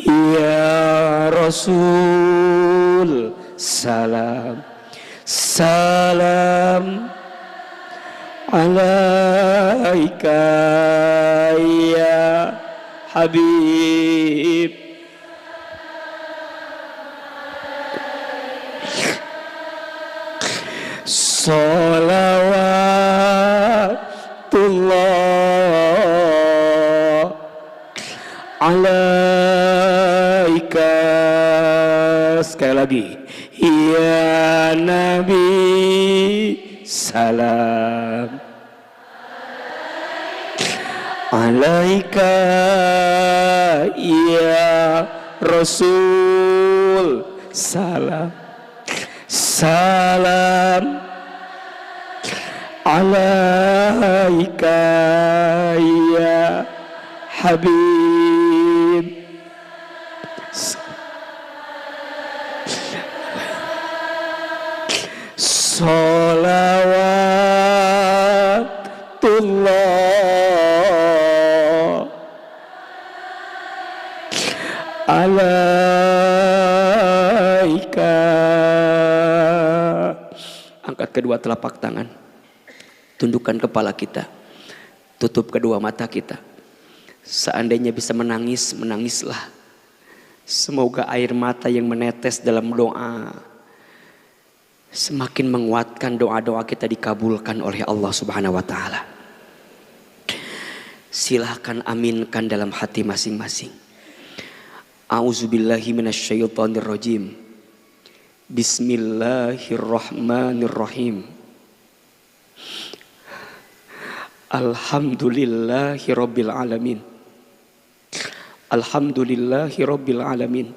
Ya Rasul, salam. Salam alaika. Ya Habib, salawatullah alaika. Sekali lagi. Ya Nabi, salam alaika. Ya Rasul, salam. Salam alaika. Ya Habib, salawatullah alaika. Angkat kedua telapak tangan, tundukkan kepala kita, tutup kedua mata kita. Seandainya bisa menangis, menangislah. Semoga air mata yang menetes dalam doa semakin menguatkan doa-doa kita dikabulkan oleh Allah Subhanahu wa taala. Silahkan aminkan dalam hati masing-masing. A'udzubillahi minasyaitonirrajim. Bismillahirrahmanirrahim. Alhamdulillahirabbil alamin. Alhamdulillahirabbil alamin.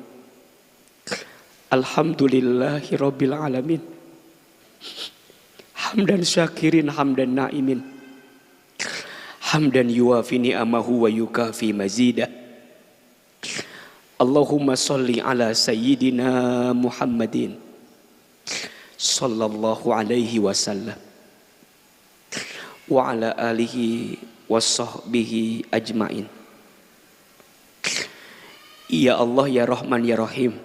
Alhamdulillahirabbil alamin. Hamdan syakirin hamdan naimin. Hamdan yuwafi ni'amahu wa yukafi mazida. Allahumma salli ala sayyidina Muhammadin sallallahu alaihi wasallam wa ala alihi wa sahbihi ajmain. Ya Allah, ya Rahman, ya Rahim.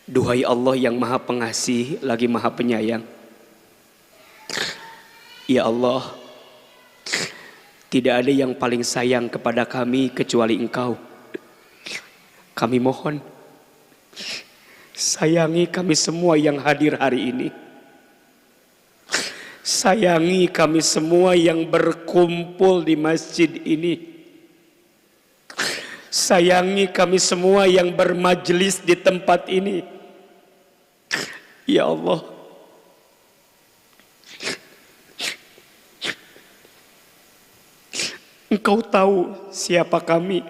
Duhai Allah yang maha pengasih lagi maha penyayang. Ya Allah, tidak ada yang paling sayang kepada kami kecuali Engkau. Kami mohon, sayangi kami semua yang hadir hari ini. Sayangi kami semua yang berkumpul di masjid ini. Sayangi kami semua yang bermajlis di tempat ini. Ya Allah, Engkau tahu siapa kami.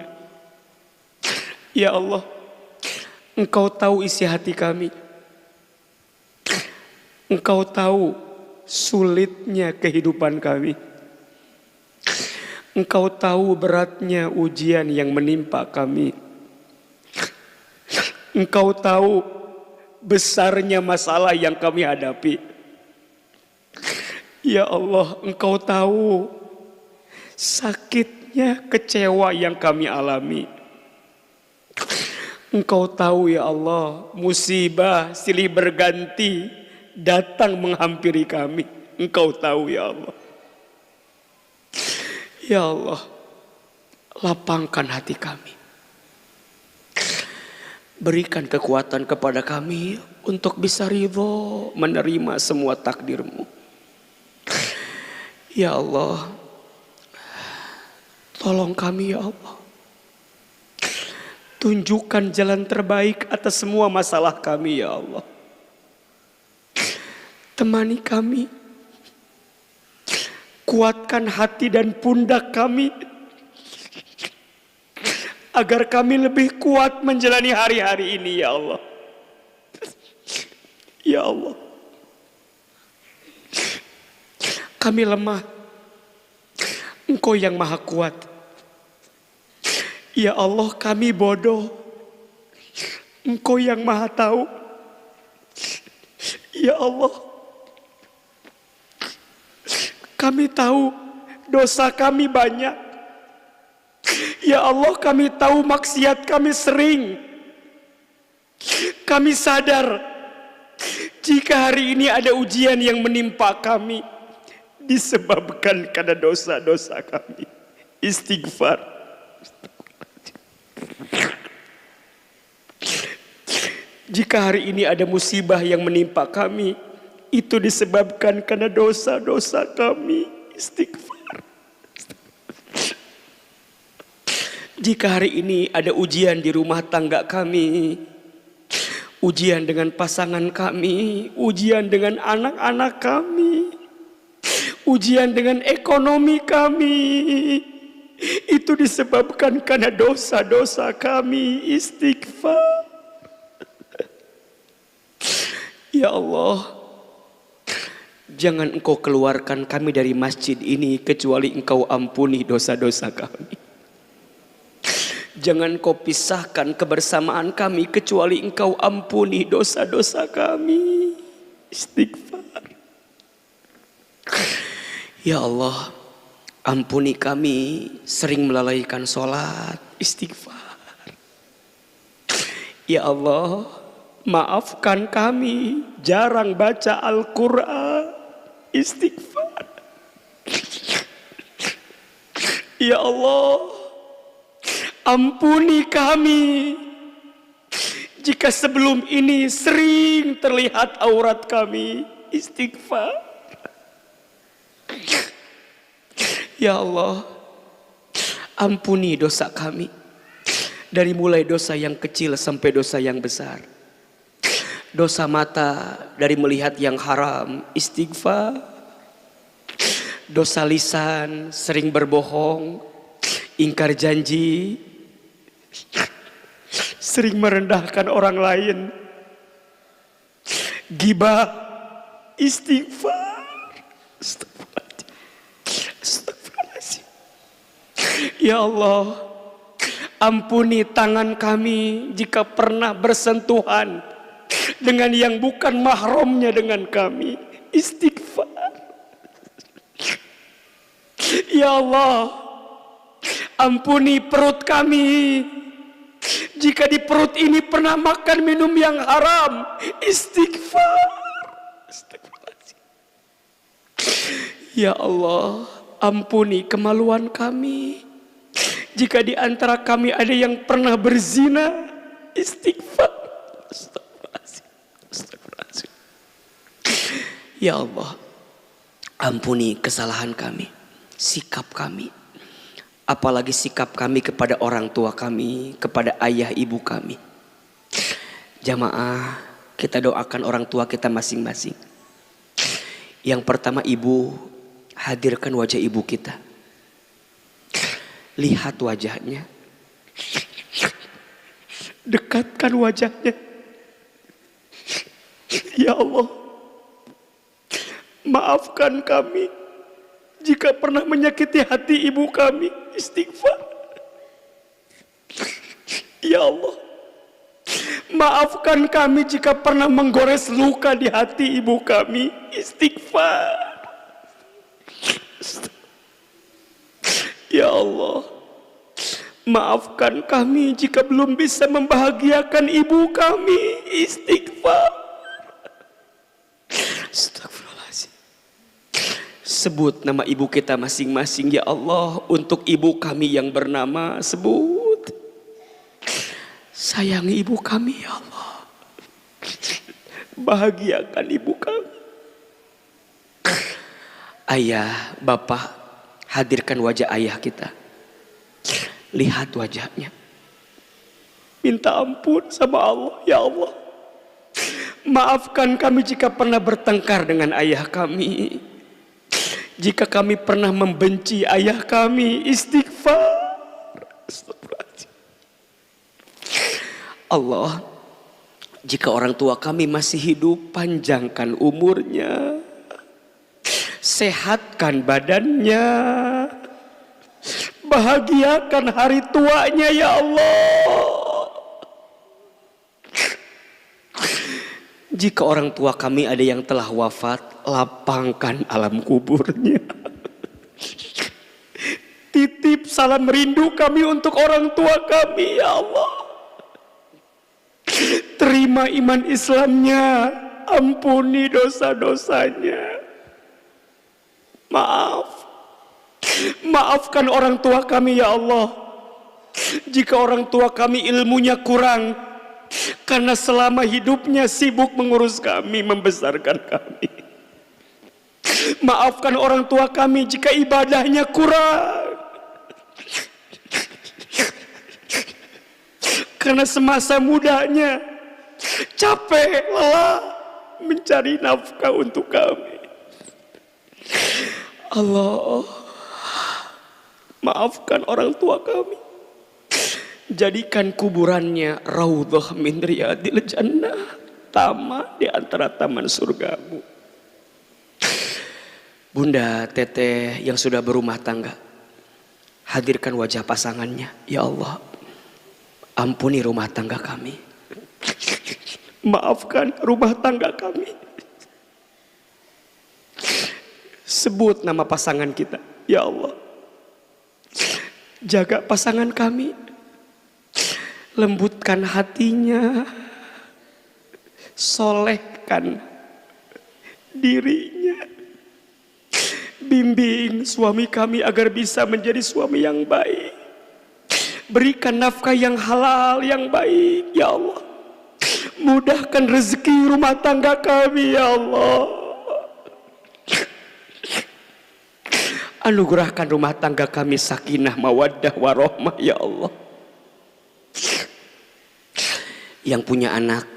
Ya Allah, Engkau tahu isi hati kami. Engkau tahu sulitnya kehidupan kami. Engkau tahu beratnya ujian yang menimpa kami. Engkau tahu besarnya masalah yang kami hadapi. Ya Allah, Engkau tahu sakitnya kecewa yang kami alami. Engkau tahu ya Allah, musibah silih berganti datang menghampiri kami. Engkau tahu ya Allah. Ya Allah, lapangkan hati kami. Berikan kekuatan kepada kami untuk bisa ridho menerima semua takdir-Mu. Ya Allah, tolong kami ya Allah. Tunjukkan jalan terbaik atas semua masalah kami ya Allah. Temani kami. Kuatkan hati dan pundak kami. Agar kami lebih kuat menjalani hari-hari ini ya Allah. Ya Allah. Kami lemah. Engkau yang maha kuat. Ya Allah, kami bodoh. Engkau yang maha tahu. Ya Allah, kami tahu dosa kami banyak. Ya Allah, kami tahu maksiat kami sering. Kami sadar jika hari ini ada ujian yang menimpa kami disebabkan karena dosa-dosa kami. Istighfar. Jika hari ini ada musibah yang menimpa kami, itu disebabkan karena dosa-dosa kami. Istighfar. Jika hari ini ada ujian di rumah tangga kami, ujian dengan pasangan kami, ujian dengan anak-anak kami, ujian dengan ekonomi kami, itu disebabkan karena dosa-dosa kami. Istighfar. Ya Allah, jangan Engkau keluarkan kami dari masjid ini kecuali Engkau ampuni dosa-dosa kami. Jangan Engkau pisahkan kebersamaan kami kecuali Engkau ampuni dosa-dosa kami. Istighfar. Ya Allah, ampuni kami sering melalaikan sholat. Istighfar. Ya Allah, maafkan kami jarang baca Al-Quran. Istighfar. Ya Allah, ampuni kami jika sebelum ini sering terlihat aurat kami. Istighfar. Ya Allah, ampuni dosa kami. Dari mulai dosa yang kecil sampai dosa yang besar. Dosa mata dari melihat yang haram. Istighfar. Dosa lisan sering berbohong, ingkar janji, sering merendahkan orang lain, ghibah. Istighfar. Astagfirullahaladzim. Ya Allah, ampuni tangan kami jika pernah bersentuhan dengan yang bukan mahramnya dengan kami. Istighfar. Ya Allah, ampuni perut kami jika di perut ini pernah makan minum yang haram. Istighfar. Ya Allah, ampuni kemaluan kami jika di antara kami ada yang pernah berzina. Istighfar. Astagfirullahaladzim. Ya Allah, ampuni kesalahan kami, sikap kami, apalagi sikap kami kepada orang tua kami, kepada ayah ibu kami. Jamaah, kita doakan orang tua kita masing-masing. Yang pertama, ibu, hadirkan wajah ibu kita. Lihat wajahnya, dekatkan wajahnya. Ya Allah, maafkan kami jika pernah menyakiti hati ibu kami. Istighfar. Ya Allah, maafkan kami jika pernah menggores luka di hati ibu kami. Istighfar. Ya Allah, Maafkan kami jika belum bisa membahagiakan ibu kami. Istighfar. Astagfirullahaladzim. Sebut nama ibu kita masing-masing ya Allah. Untuk ibu kami yang bernama, sebut. Sayangi ibu kami ya Allah. Bahagiakan ibu kami. Ayah, bapak, hadirkan wajah ayah kita. Lihat wajahnya. Minta ampun sama Allah. Ya Allah, maafkan kami jika pernah bertengkar dengan ayah kami. Jika kami pernah membenci ayah kami. Istighfar. Allah, jika orang tua kami masih hidup, panjangkan umurnya, sehatkan badannya, bahagiakan hari tuanya ya Allah. Jika orang tua kami ada yang telah wafat, lapangkan alam kuburnya. Titip salam rindu kami untuk orang tua kami ya Allah. Terima iman Islamnya, ampuni dosa-dosanya. Maafkan orang tua kami ya Allah. Jika orang tua kami ilmunya kurang, karena selama hidupnya sibuk mengurus kami, membesarkan kami. Maafkan orang tua kami jika ibadahnya kurang, karena semasa mudanya capek lelah mencari nafkah untuk kami. Allah, maafkan orang tua kami. Jadikan kuburannya raudhah min riyadil jannah, taman di antara taman surgamu. Bunda, teteh yang sudah berumah tangga, hadirkan wajah pasangannya. Ya Allah, ampuni rumah tangga kami. Maafkan rumah tangga kami. Sebut nama pasangan kita. Ya Allah, jaga pasangan kami. Lembutkan hatinya. Solehkan dirinya. Bimbing suami kami agar bisa menjadi suami yang baik. Berikan nafkah yang halal, yang baik ya Allah. Mudahkan rezeki rumah tangga kami ya Allah. Anugerahkan rumah tangga kami sakinah, mawaddah, warahmah ya Allah. Yang punya anak,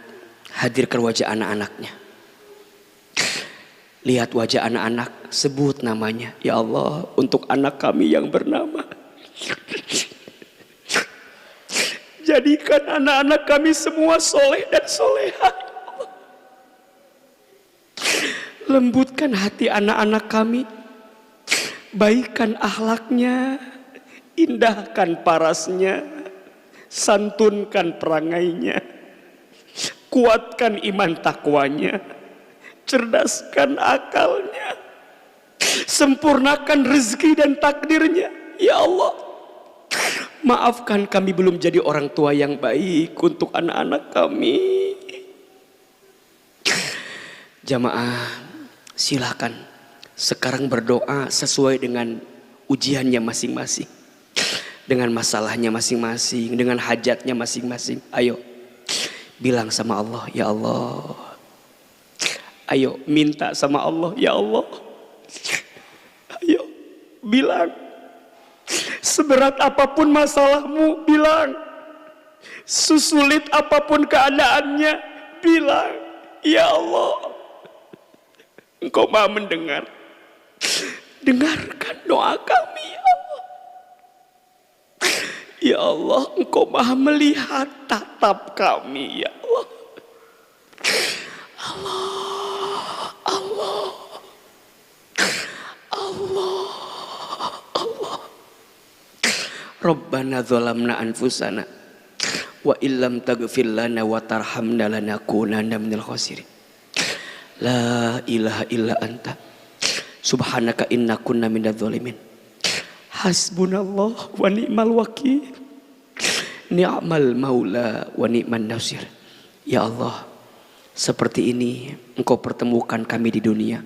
hadirkan wajah anak-anaknya. Lihat wajah anak-anak, sebut namanya. Ya Allah, untuk anak kami yang bernama. Jadikan anak-anak kami semua soleh dan solehah. Lembutkan hati anak-anak kami. Baikkan akhlaknya, indahkan parasnya, santunkan perangainya, kuatkan iman takwanya, cerdaskan akalnya, sempurnakan rezeki dan takdirnya. Ya Allah, maafkan kami belum jadi orang tua yang baik untuk anak-anak kami. Jamaah, silakan sekarang berdoa sesuai dengan ujiannya masing-masing, dengan masalahnya masing-masing, dengan hajatnya masing-masing. Ayo bilang sama Allah, ya Allah. Ayo minta sama Allah, ya Allah. Ayo bilang, seberat apapun masalahmu, bilang. Sesulit apapun keadaannya, bilang, ya Allah. Engkau Maha mendengar. Dengarkan doa kami ya Allah. Ya Allah, Engkau Maha melihat tatap kami ya Allah. Allah, Allah, Allah, Allah. Rabbana zalamna anfusana wa illam taghfir lana wa tarhamna lanakunanna minal khasirin. La ilaha illa anta subhanaka inna kunna minadh dhalimin. Hasbunallah wa ni'mal wakil. Ni'mal maula wa ni'man nasir. Ya Allah, seperti ini Engkau pertemukan kami di dunia.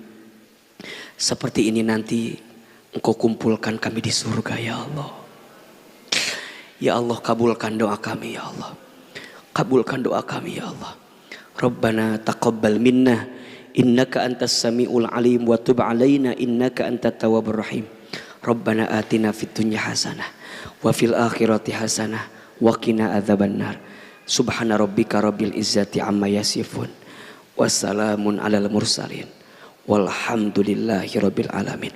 Seperti ini nanti Engkau kumpulkan kami di surga ya Allah. Ya Allah, kabulkan doa kami ya Allah. Kabulkan doa kami ya Allah. Rabbana taqabbal minna innaka antas samiul alim wa tub alaina innaka antat tawwabur rahim. Rabbana atina fid dunya hasanah wa fil akhirati hasanah wa qina adzabannar. Subhana rabbika rabbil izzati amma yasifun. Wassalamun alal mursalin. Walhamdulillahi rabbil alamin.